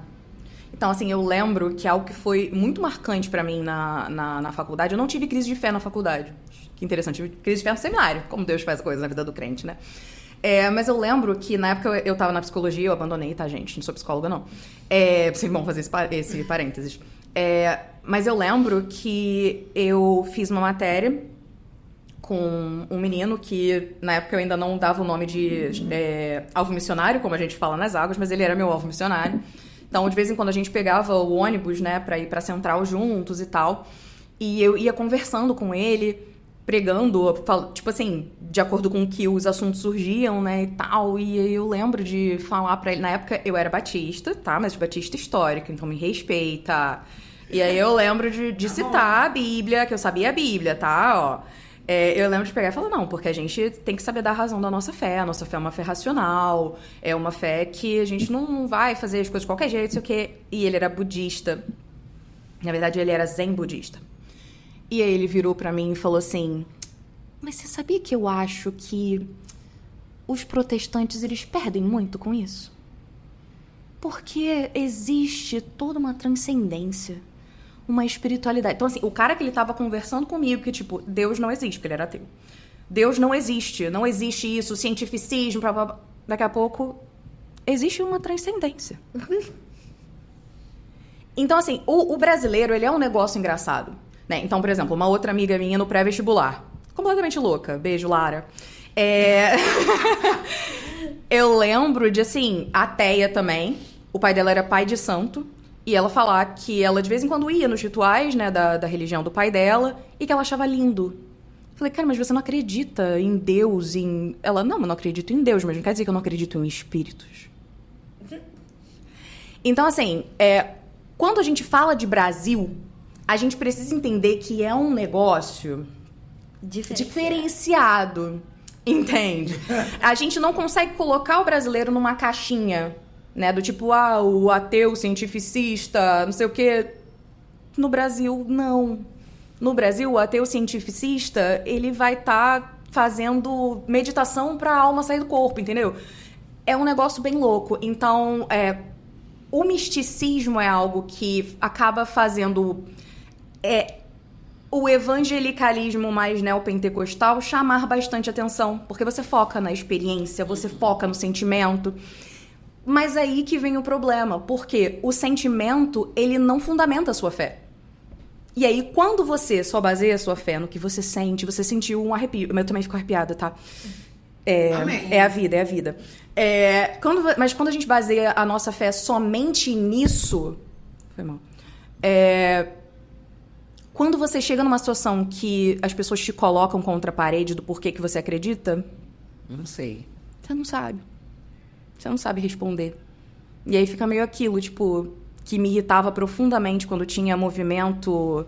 Então, assim, eu lembro que algo que foi muito marcante pra mim na faculdade, eu não tive crise de fé na faculdade. Que interessante, eu tive crise de fé no seminário, como Deus faz coisas na vida do crente, né? Mas eu lembro que na época eu tava na psicologia, eu abandonei, tá, gente? Não sou psicóloga, não. Vocês vão fazer esse parênteses. Mas eu lembro que eu fiz uma matéria com um menino que, na época, eu ainda não dava o nome de alvo missionário, como a gente fala nas águas, mas ele era meu alvo missionário. Então, de vez em quando, a gente pegava o ônibus, né, pra ir pra Central juntos e tal. E eu ia conversando com ele, pregando, tipo assim, de acordo com que os assuntos surgiam, né, e tal. E eu lembro de falar pra ele... Na época, eu era batista, tá? Mas batista histórica, então me respeita. E aí eu lembro de citar a Bíblia, que eu sabia a Bíblia, tá? Ó. Eu lembro de pegar e falar, não, porque a gente tem que saber dar razão da nossa fé. A nossa fé é uma fé racional, é uma fé que a gente não vai fazer as coisas de qualquer jeito, sei o quê. E ele era budista. Na verdade, ele era zen budista. E aí ele virou pra mim e falou assim, mas você sabia que eu acho que os protestantes, eles perdem muito com isso? Porque existe toda uma transcendência, uma espiritualidade. Então, assim, o cara que ele tava conversando comigo, que, tipo, Deus não existe, porque ele era ateu. Deus não existe isso, cientificismo, blá, blá, blá. Daqui a pouco, existe uma transcendência. Então, assim, o brasileiro, ele é um negócio engraçado, né? Então, por exemplo, uma outra amiga minha no pré-vestibular, completamente louca, beijo, Lara. Eu lembro de, assim, ateia também, o pai dela era pai de santo, e ela falar que ela de vez em quando ia nos rituais, né, da religião do pai dela, e que ela achava lindo. Falei, cara, mas você não acredita em Deus, em... Ela, não, eu não acredito em Deus, mas não quer dizer que eu não acredito em espíritos. Então, assim, quando a gente fala de Brasil, a gente precisa entender que é um negócio diferenciado, entende? A gente não consegue colocar o brasileiro numa caixinha, né? Do tipo, o ateu cientificista, não sei o quê. No Brasil, não. No Brasil, o ateu cientificista, ele vai estar fazendo meditação pra alma sair do corpo, entendeu? É um negócio bem louco. Então, o misticismo é algo que acaba fazendo o evangelicalismo mais neopentecostal chamar bastante atenção, porque você foca na experiência, você foca no sentimento. Mas aí que vem o problema, porque o sentimento, ele não fundamenta a sua fé. E aí, quando você só baseia a sua fé no que você sente, você sentiu um arrepio. Eu também fico arrepiada, tá? Amém. É a vida, é a vida. Mas quando a gente baseia a nossa fé somente nisso... Foi mal. Quando você chega numa situação que as pessoas te colocam contra a parede do porquê que você acredita... Não sei. Você não sabe. Você não sabe responder. E aí fica meio aquilo, tipo... que me irritava profundamente quando tinha movimento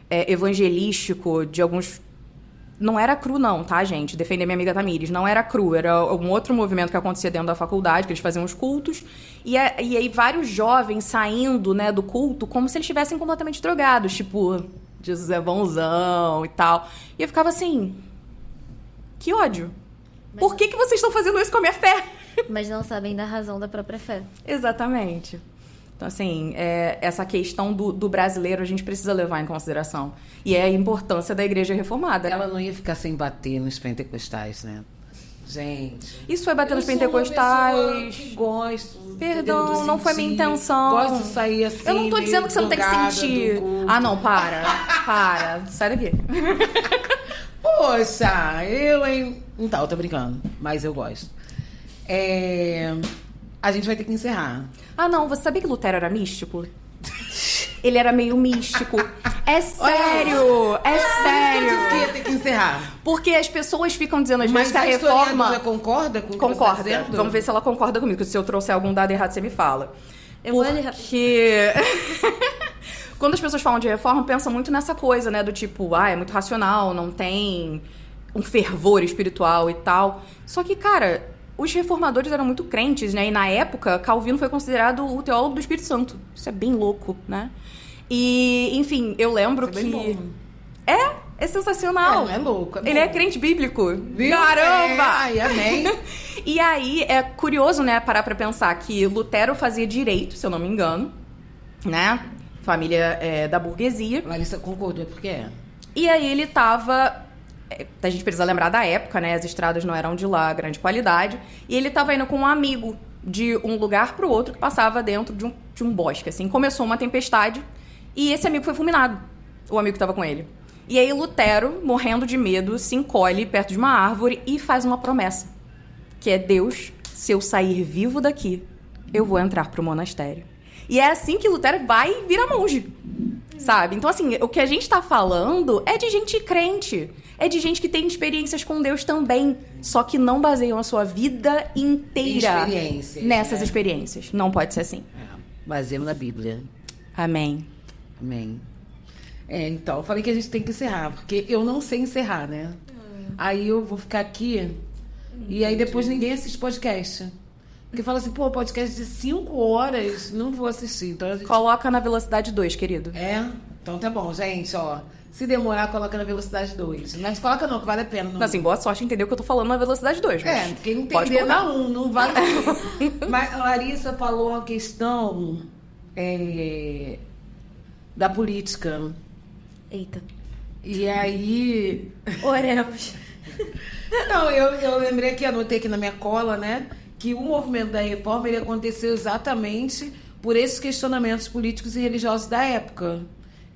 evangelístico de alguns... Não era cru não, tá, gente? Defender minha amiga Tamires. Não era cru, era um outro movimento que acontecia dentro da faculdade, que eles faziam os cultos. E aí vários jovens saindo, né, do culto como se eles estivessem completamente drogados. Tipo, Jesus é bonzão e tal. E eu ficava assim... Que ódio. Por que vocês estão fazendo isso com a minha fé? Mas não sabem da razão da própria fé. Exatamente. Então, assim, essa questão do brasileiro a gente precisa levar em consideração. E é a importância da igreja reformada. Ela não ia ficar sem bater nos pentecostais, né? Gente... Isso foi bater nos pentecostais. Que gosto. Perdão, não foi minha intenção. Gosto de sair assim. Eu não tô dizendo que você não tem que sentir. Ah, não, para. Sai daqui. Poxa, hein? Então, eu tô brincando. Mas eu gosto. A gente vai ter que encerrar. Ah, não. Você sabia que Lutero era místico? Ele era meio místico. É sério! É sério! Eu disse que ia ter que encerrar. Porque as pessoas ficam dizendo às vezes Mas que a a reforma... historiadora concorda com o que você tá Concorda. dizendo? Vamos ver se ela concorda comigo. Porque se eu trouxer algum dado errado, você me fala. Eu vou ali rapidinho. Porque... Quando as pessoas falam de reforma, pensam muito nessa coisa, né? Do tipo, é muito racional, não tem um fervor espiritual e tal. Só que, cara... Os reformadores eram muito crentes, né? E na época, Calvino foi considerado o teólogo do Espírito Santo. Isso é bem louco, né? E, enfim, eu lembro Isso é bem bom. É sensacional. É louco. Ele é crente bíblico. Viu? Caramba! Ai, amém. E aí, é curioso, né? Parar pra pensar que Lutero fazia direito, se eu não me engano. Né? Família da burguesia. Larissa concordou, porque E aí ele tava... A gente precisa lembrar da época, né? As estradas não eram de lá, grande qualidade. E ele tava indo com um amigo de um lugar pro outro que passava dentro de um bosque, assim. Começou uma tempestade e esse amigo foi fulminado. O amigo que tava com ele. E aí Lutero, morrendo de medo, se encolhe perto de uma árvore e faz uma promessa. Que é: Deus, se eu sair vivo daqui, eu vou entrar pro monastério. E é assim que Lutero vai e vira monge. Sabe? Então, assim, o que a gente tá falando é de gente crente. É de gente que tem experiências com Deus também. Só que não baseiam a sua vida inteira nessas experiências. Não pode ser assim. Baseamos na Bíblia. Amém. Amém. Então, eu falei que a gente tem que encerrar, porque eu não sei encerrar, né? Aí eu vou ficar aqui e aí depois ninguém assiste podcast. Porque fala assim, podcast de 5 horas, não vou assistir. Então a gente... Coloca na velocidade 2, querido. Então tá bom, gente, ó. Se demorar, coloca na velocidade 2. Mas coloca não, que vale a pena. Não. Assim, boa sorte entender o que eu tô falando na velocidade 2. Mas quem entender na 1, não vale. Mas a Larissa falou uma questão da política. Eita. E aí... Oremos. Não, eu lembrei que anotei aqui na minha cola, né? Que o movimento da reforma ele aconteceu exatamente por esses questionamentos políticos e religiosos da época.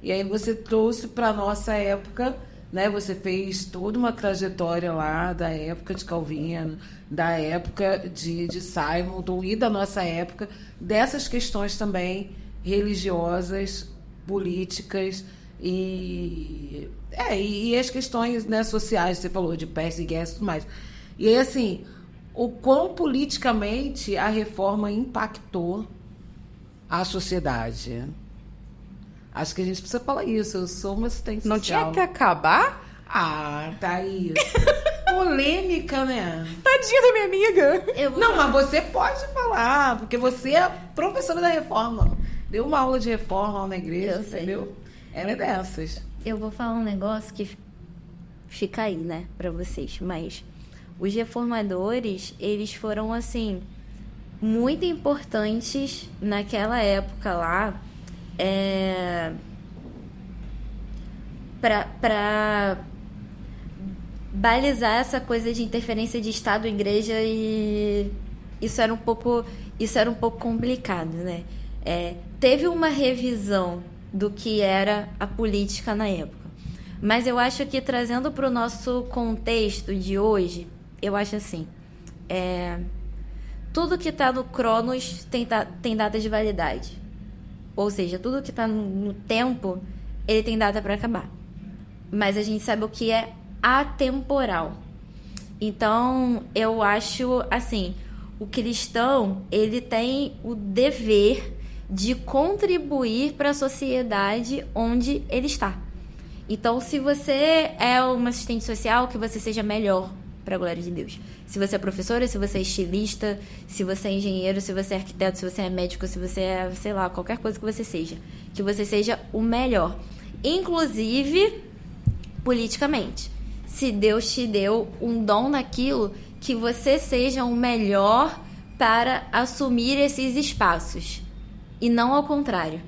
E aí você trouxe para nossa época, né? Você fez toda uma trajetória lá da época de Calvino, da época de Simonton e da nossa época, dessas questões também religiosas, políticas e as questões, né, sociais, você falou de peste e guerra e tudo mais. E aí, assim, o quão politicamente a reforma impactou a sociedade. Acho que a gente precisa falar isso. Eu sou uma assistente social. Não tinha que acabar? Ah, Thaís. Polêmica, né? Tá Tadinha da minha amiga. Não, mas você pode falar, porque você é professora da reforma. Deu uma aula de reforma lá na igreja, entendeu? Ela é dessas. Eu vou falar um negócio que fica aí, né, pra vocês. Mas os reformadores, eles foram, assim, muito importantes naquela época lá. Pra balizar essa coisa de interferência de Estado e Igreja, e isso era um pouco complicado, né? Teve uma revisão do que era a política na época, mas eu acho que, trazendo para o nosso contexto de hoje, eu acho assim, tudo que está no Cronos tem data de validade, ou seja, tudo que está no tempo, ele tem data para acabar, mas a gente sabe o que é atemporal. Então, eu acho assim, o cristão, ele tem o dever de contribuir para a sociedade onde ele está. Então, se você é uma assistente social, que você seja melhor, para a glória de Deus. Se você é professora, se você é estilista, se você é engenheiro, se você é arquiteto, se você é médico, se você é, sei lá, qualquer coisa que você seja o melhor. Inclusive, politicamente. Se Deus te deu um dom naquilo, que você seja o melhor para assumir esses espaços. E não ao contrário.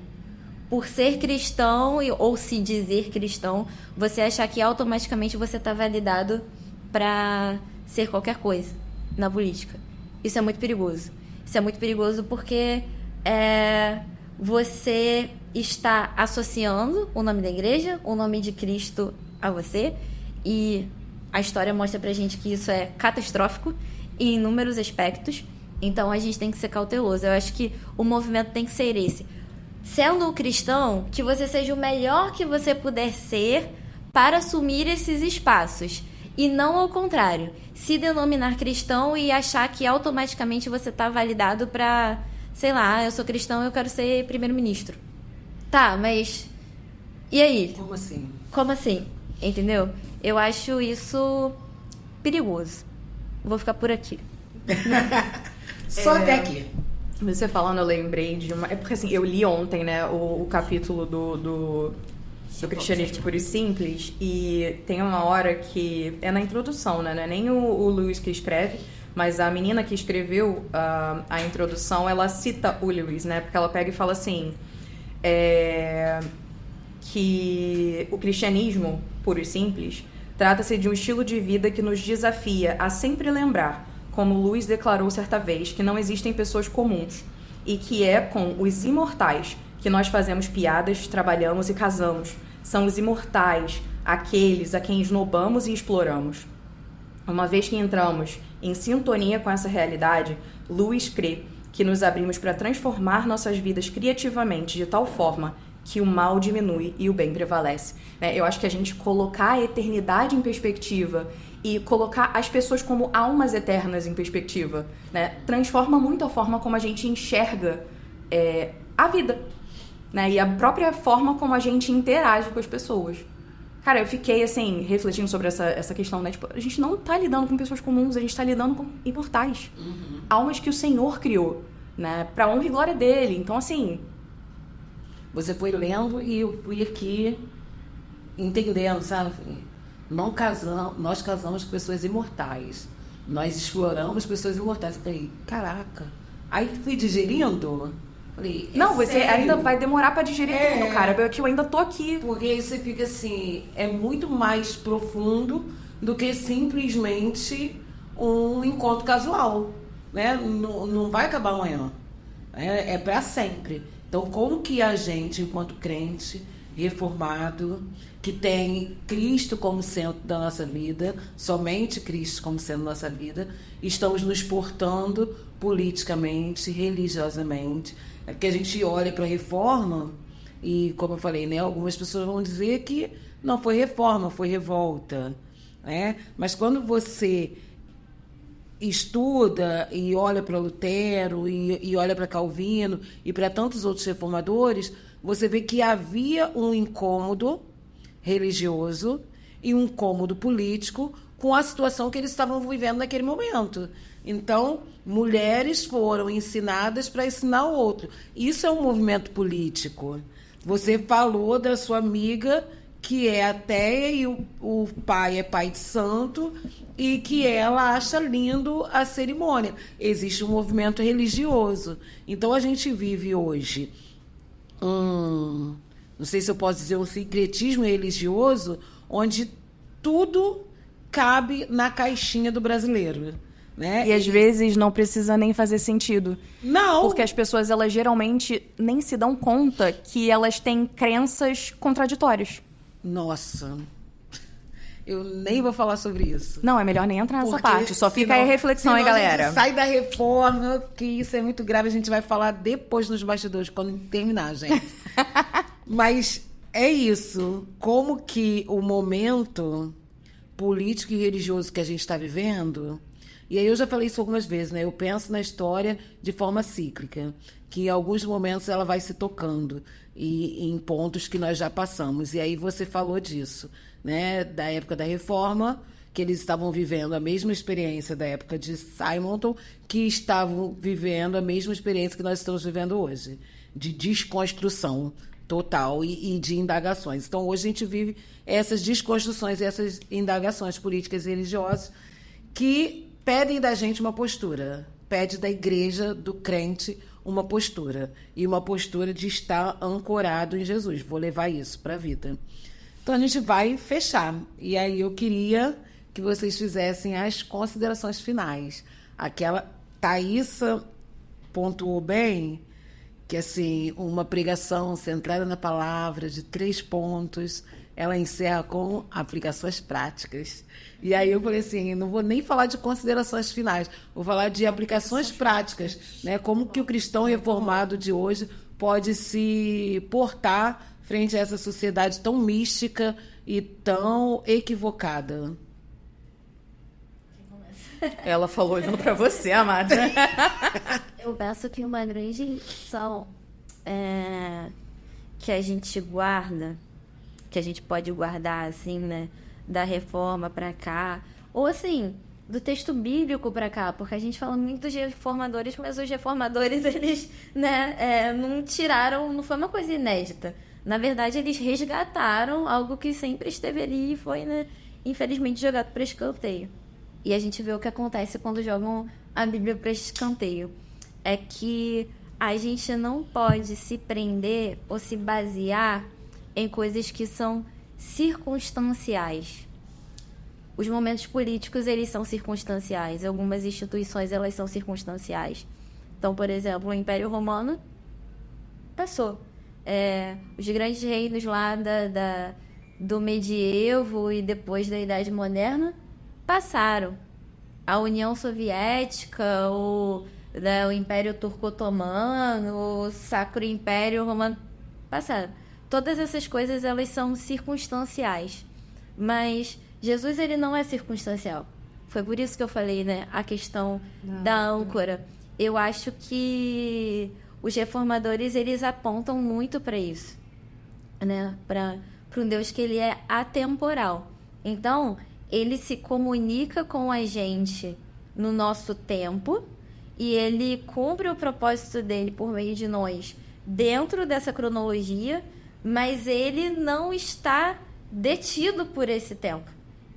Por ser cristão ou se dizer cristão, você achar que automaticamente você está validado para ser qualquer coisa na política. Isso é muito perigoso. Isso é muito perigoso porque você está associando o nome da igreja, o nome de Cristo a você, e a história mostra pra gente que isso é catastrófico em inúmeros aspectos. Então a gente tem que ser cauteloso. Eu acho que o movimento tem que ser esse. Sendo um cristão, que você seja o melhor que você puder ser para assumir esses espaços. E não ao contrário. Se denominar cristão e achar que automaticamente você está validado para, sei lá, eu sou cristão, eu quero ser primeiro-ministro. Tá, mas e aí? Como assim? Como assim? Entendeu? Eu acho isso perigoso. Vou ficar por aqui. Só até aqui. Você falando, eu lembrei de uma... É porque, assim, eu li ontem, né, o capítulo do Cristianismo Puro e Simples, e tem uma hora que... É na introdução, né? Não é nem o Lewis que escreve, mas a menina que escreveu a introdução, ela cita o Lewis, né? Porque ela pega e fala assim... que o cristianismo puro e simples trata-se de um estilo de vida que nos desafia a sempre lembrar, como Lewis declarou certa vez, que não existem pessoas comuns e que é com os imortais que nós fazemos piadas, trabalhamos e casamos. São os imortais, aqueles a quem esnobamos e exploramos. Uma vez que entramos em sintonia com essa realidade, Lewis crê que nos abrimos para transformar nossas vidas criativamente de tal forma que o mal diminui e o bem prevalece. Eu acho que a gente colocar a eternidade em perspectiva e colocar as pessoas como almas eternas em perspectiva, né, transforma muito a forma como a gente enxerga a vida, né, e a própria forma como a gente interage com as pessoas. Cara, eu fiquei, assim, refletindo sobre essa questão, né? Tipo, a gente não tá lidando com pessoas comuns, a gente tá lidando com imortais. Uhum. Almas que o Senhor criou, né? Pra honra e glória dele. Então, assim... Você foi lendo e eu fui aqui entendendo, sabe? Nós casamos com pessoas imortais. Nós exploramos pessoas imortais. Eu falei, caraca. Aí fui digerindo... Falei, não, você sério? ainda vai demorar pra digerir tudo, cara. Porque eu ainda tô aqui. Porque aí você fica assim, é muito mais profundo do que simplesmente um encontro casual, né? Não vai acabar amanhã. É pra sempre. Então, como que a gente, enquanto crente, reformado, que tem Cristo como centro da nossa vida, somente Cristo como centro da nossa vida, estamos nos portando politicamente, religiosamente? É que a gente olha para a reforma e, como eu falei, né, algumas pessoas vão dizer que não foi reforma, foi revolta, né? Mas quando você estuda e olha para Lutero e olha para Calvino e para tantos outros reformadores, você vê que havia um incômodo religioso e um incômodo político com a situação que eles estavam vivendo naquele momento. Então, mulheres foram ensinadas para ensinar o outro. Isso é um movimento político. Você falou da sua amiga que é ateia e o pai é pai de santo e que ela acha lindo a cerimônia. Existe um movimento religioso. Então, a gente vive hoje não sei se eu posso dizer um sincretismo religioso, onde tudo cabe na caixinha do brasileiro, né? E às vezes não precisa nem fazer sentido. Não. Porque as pessoas, elas geralmente nem se dão conta que elas têm crenças contraditórias. Nossa, eu nem vou falar sobre isso. Não, é melhor nem entrar nessa Porque parte. Só fica aí a reflexão, senão hein, galera? A gente sai da reforma, que isso é muito grave. A gente vai falar depois nos bastidores, quando terminar, gente. Mas é isso. Como que o momento político e religioso que a gente está vivendo... E aí eu já falei isso algumas vezes, né? Eu penso na história de forma cíclica, que em alguns momentos ela vai se tocando e em pontos que nós já passamos. E aí você falou disso, né? Da época da Reforma, que eles estavam vivendo a mesma experiência da época de Simonton, que estavam vivendo a mesma experiência que nós estamos vivendo hoje, de desconstrução total e de indagações. Então, hoje a gente vive essas desconstruções, essas indagações políticas e religiosas que pedem da gente uma postura, pede da igreja, do crente, uma postura. E uma postura de estar ancorado em Jesus. Vou levar isso para a vida. Então, a gente vai fechar. E aí eu queria que vocês fizessem as considerações finais. Aquela Thaísa pontuou bem que, assim, uma pregação centrada na palavra, de 3 pontos, ela encerra com aplicações práticas. E aí eu falei assim, não vou nem falar de considerações finais, vou falar de aplicações práticas, né? Como que o cristão reformado de hoje pode se portar frente a essa sociedade tão mística e tão equivocada. Ela falou olhando pra você, amada. Eu penso que uma grande lição que a gente guarda, que a gente pode guardar, assim, né, da reforma pra cá, ou assim, do texto bíblico pra cá, porque a gente fala muito dos reformadores, mas os reformadores, eles, né, não tiraram, não foi uma coisa inédita. Na verdade, eles resgataram algo que sempre esteve ali e foi, né, infelizmente, jogado para escanteio. E a gente vê o que acontece quando jogam a Bíblia para escanteio. É que a gente não pode se prender ou se basear em coisas que são circunstanciais. Os momentos políticos, eles são circunstanciais. Algumas instituições, elas são circunstanciais. Então, por exemplo, o Império Romano passou. Os grandes reinos lá do medievo e depois da Idade Moderna passaram. A União Soviética, o Império Turco-Otomano, o Sacro Império Romano passaram. Todas essas coisas, elas são circunstanciais. Mas Jesus, ele não é circunstancial. Foi por isso que eu falei, né, a questão da âncora. Eu acho que os reformadores, eles apontam muito para isso, né, para um Deus que ele é atemporal. Então, ele se comunica com a gente no nosso tempo e ele cumpre o propósito dele por meio de nós dentro dessa cronologia, mas ele não está detido por esse tempo.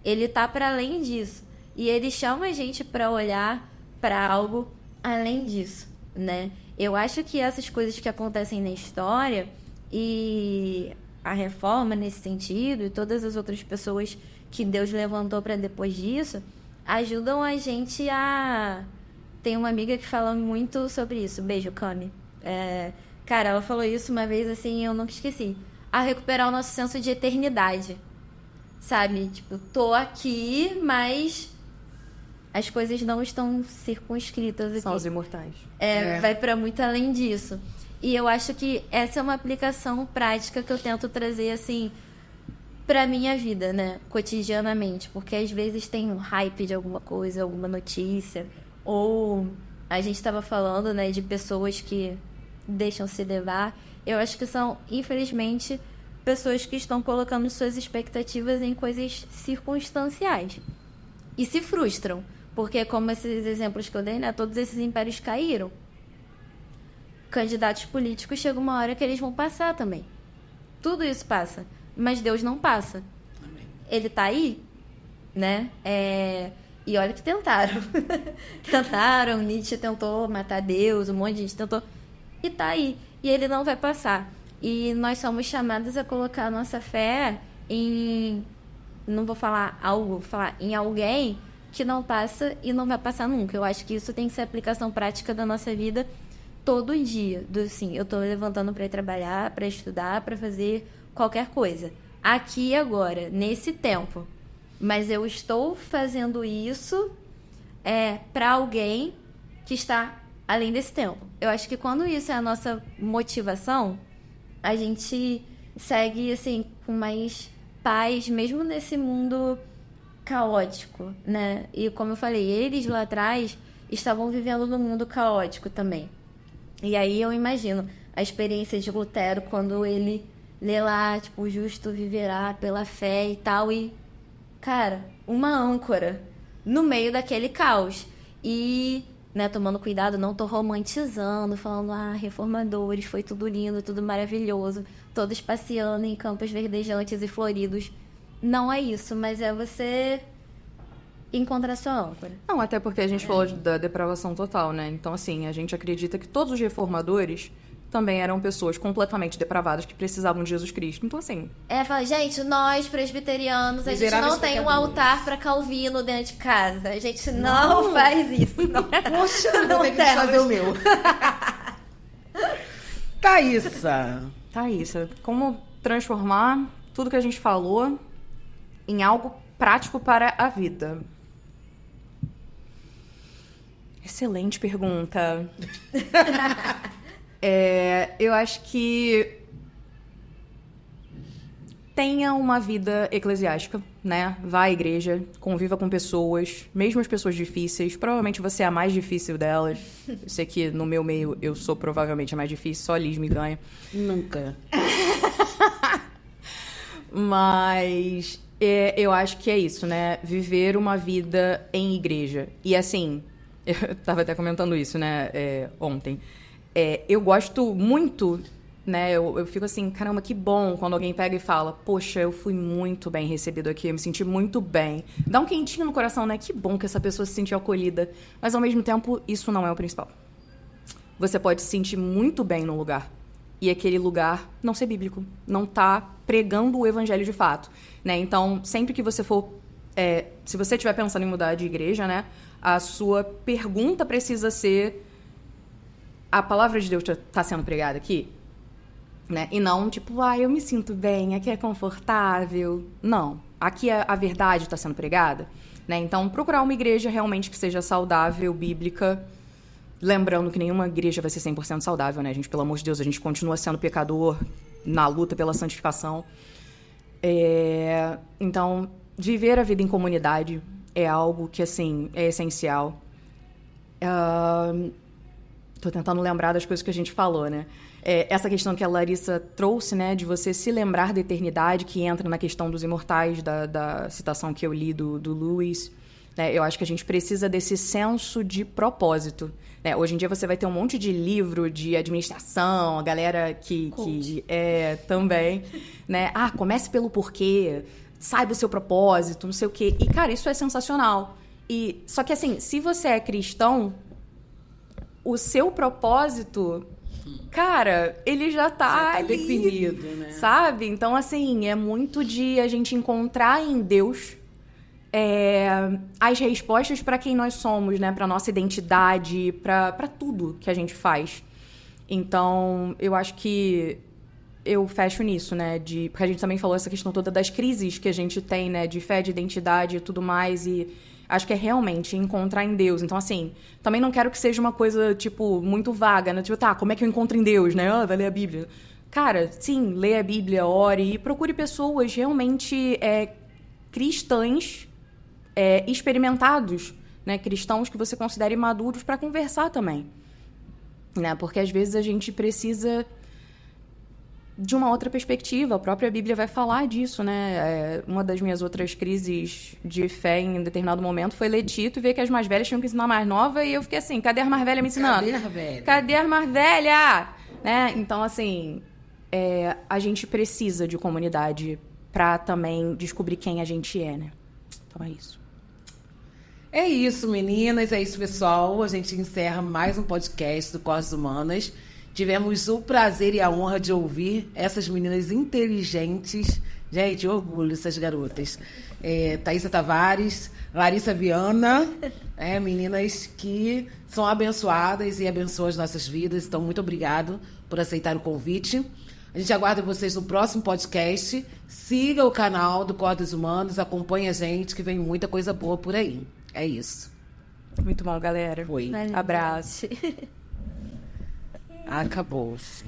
Ele está para além disso. E ele chama a gente para olhar para algo além disso, né? Eu acho que essas coisas que acontecem na história e a reforma nesse sentido e todas as outras pessoas que Deus levantou para depois disso ajudam a gente a... Tem uma amiga que fala muito sobre isso. Beijo, Cami. Cara, ela falou isso uma vez, assim, eu nunca esqueci. A recuperar o nosso senso de eternidade. Sabe? Tipo, tô aqui, mas as coisas não estão circunscritas aqui. São os imortais. Vai para muito além disso. E eu acho que essa é uma aplicação prática que eu tento trazer, assim, pra minha vida, né? Cotidianamente. Porque às vezes tem um hype de alguma coisa, alguma notícia. Ou a gente estava falando, né, de pessoas que deixam se levar. Eu acho que são, infelizmente, pessoas que estão colocando suas expectativas em coisas circunstanciais. e se frustram. Porque, como esses exemplos que eu dei, né? Todos esses impérios caíram. Candidatos políticos, chega uma hora que eles vão passar também. Tudo isso passa. Mas Deus não passa. Amém. Ele tá aí, né? E olha que tentaram. Tentaram, Nietzsche tentou matar Deus, um monte de gente tentou. E tá aí. E ele não vai passar. E nós somos chamados a colocar a nossa fé em... Não vou falar algo, vou falar em alguém que não passa e não vai passar nunca. Eu acho que isso tem que ser a aplicação prática da nossa vida todo dia. Assim, eu tô levantando para ir trabalhar, para estudar, para fazer qualquer coisa. Aqui e agora, nesse tempo. Mas eu estou fazendo isso para alguém que está além desse tempo. Eu acho que quando isso é a nossa motivação, a gente segue assim com mais paz, mesmo nesse mundo caótico, né? E como eu falei, eles lá atrás estavam vivendo num mundo caótico também. E aí eu imagino a experiência de Lutero quando ele lê lá, tipo, o justo viverá pela fé e tal, e, cara, uma âncora no meio daquele caos. E, né, tomando cuidado, não tô romantizando, falando, reformadores, foi tudo lindo, tudo maravilhoso, todos passeando em campos verdejantes e floridos. Não é isso, mas é você encontrar sua âncora. Não, até porque a gente falou da depravação total, né? Então, assim, a gente acredita que todos os reformadores também eram pessoas completamente depravadas que precisavam de Jesus Cristo. Então, assim... Fala, gente, nós, presbiterianos, a gente não tem um altar pra Calvino dentro de casa. A gente não faz isso. Não. Poxa, não tem que fazer o meu. Thaísa, como transformar tudo que a gente falou em algo prático para a vida? Excelente pergunta. Eu acho que tenha uma vida eclesiástica, né? Vá à igreja, conviva com pessoas, mesmo as pessoas difíceis. Provavelmente você é a mais difícil delas. Eu sei que no meu meio eu sou provavelmente a mais difícil, só a Liz me ganha. Nunca. Mas eu acho que é isso, né? Viver uma vida em igreja. E assim, eu tava até comentando isso, né? Ontem. Eu gosto muito, né? Eu fico assim, caramba, que bom quando alguém pega e fala, poxa, eu fui muito bem recebido aqui, eu me senti muito bem. Dá um quentinho no coração, né? Que bom que essa pessoa se sentiu acolhida. Mas, ao mesmo tempo, isso não é o principal. Você pode se sentir muito bem num lugar e aquele lugar não ser bíblico, não tá pregando o evangelho de fato, né? Então, sempre que você for... se você estiver pensando em mudar de igreja, né? A sua pergunta precisa ser... A palavra de Deus está sendo pregada aqui? Né? E não, tipo, eu me sinto bem, aqui é confortável. Não. Aqui a verdade está sendo pregada. Né? Então, procurar uma igreja realmente que seja saudável, bíblica. Lembrando que nenhuma igreja vai ser 100% saudável, né, gente? Pelo amor de Deus, a gente continua sendo pecador na luta pela santificação. Então, viver a vida em comunidade é algo que, assim, é essencial. Tô tentando lembrar das coisas que a gente falou, né? Essa questão que a Larissa trouxe, né? De você se lembrar da eternidade, que entra na questão dos imortais, da citação que eu li do Lewis. Né? Eu acho que a gente precisa desse senso de propósito. Né? Hoje em dia você vai ter um monte de livro de administração, a galera que também, né? Comece pelo porquê, saiba o seu propósito, não sei o quê. E, cara, isso é sensacional. Só que, assim, se você é cristão... O seu propósito, cara, ele já tá ali, definido, né? Sabe? Então, assim, é muito de a gente encontrar em Deus as respostas para quem nós somos, né? Para nossa identidade, para tudo que a gente faz. Então, eu acho que eu fecho nisso, né? Porque a gente também falou essa questão toda das crises que a gente tem, né? De fé, de identidade e tudo mais, acho que é realmente encontrar em Deus. Então, assim, também não quero que seja uma coisa, tipo, muito vaga, né? Tipo, como é que eu encontro em Deus, né? Vai ler a Bíblia. Cara, sim, leia a Bíblia, ore e procure pessoas realmente cristãs, experimentados, né? Cristãos que você considere maduros para conversar também. Né? Porque, às vezes, a gente precisa de uma outra perspectiva. A própria Bíblia vai falar disso, né? Uma das minhas outras crises de fé em determinado momento foi ler Tito e ver que as mais velhas tinham que ensinar a mais nova, e eu fiquei assim, cadê as mais velhas me ensinando? Cadê a velha? Cadê as mais velhas? Né? Então, assim, a gente precisa de comunidade pra também descobrir quem a gente é, né? Então é isso. É isso, meninas. É isso, pessoal. A gente encerra mais um podcast do Cordas Humanas. Tivemos o prazer e a honra de ouvir essas meninas inteligentes. Gente, orgulho essas garotas. Thaísa Tavares, Larissa Viana, meninas que são abençoadas e abençoam as nossas vidas. Então, muito obrigado por aceitar o convite. A gente aguarda vocês no próximo podcast. Siga o canal do Cordas Humanas, acompanhe a gente, que vem muita coisa boa por aí. É isso. Muito bom, galera. Foi. Abraço. Acabou-se.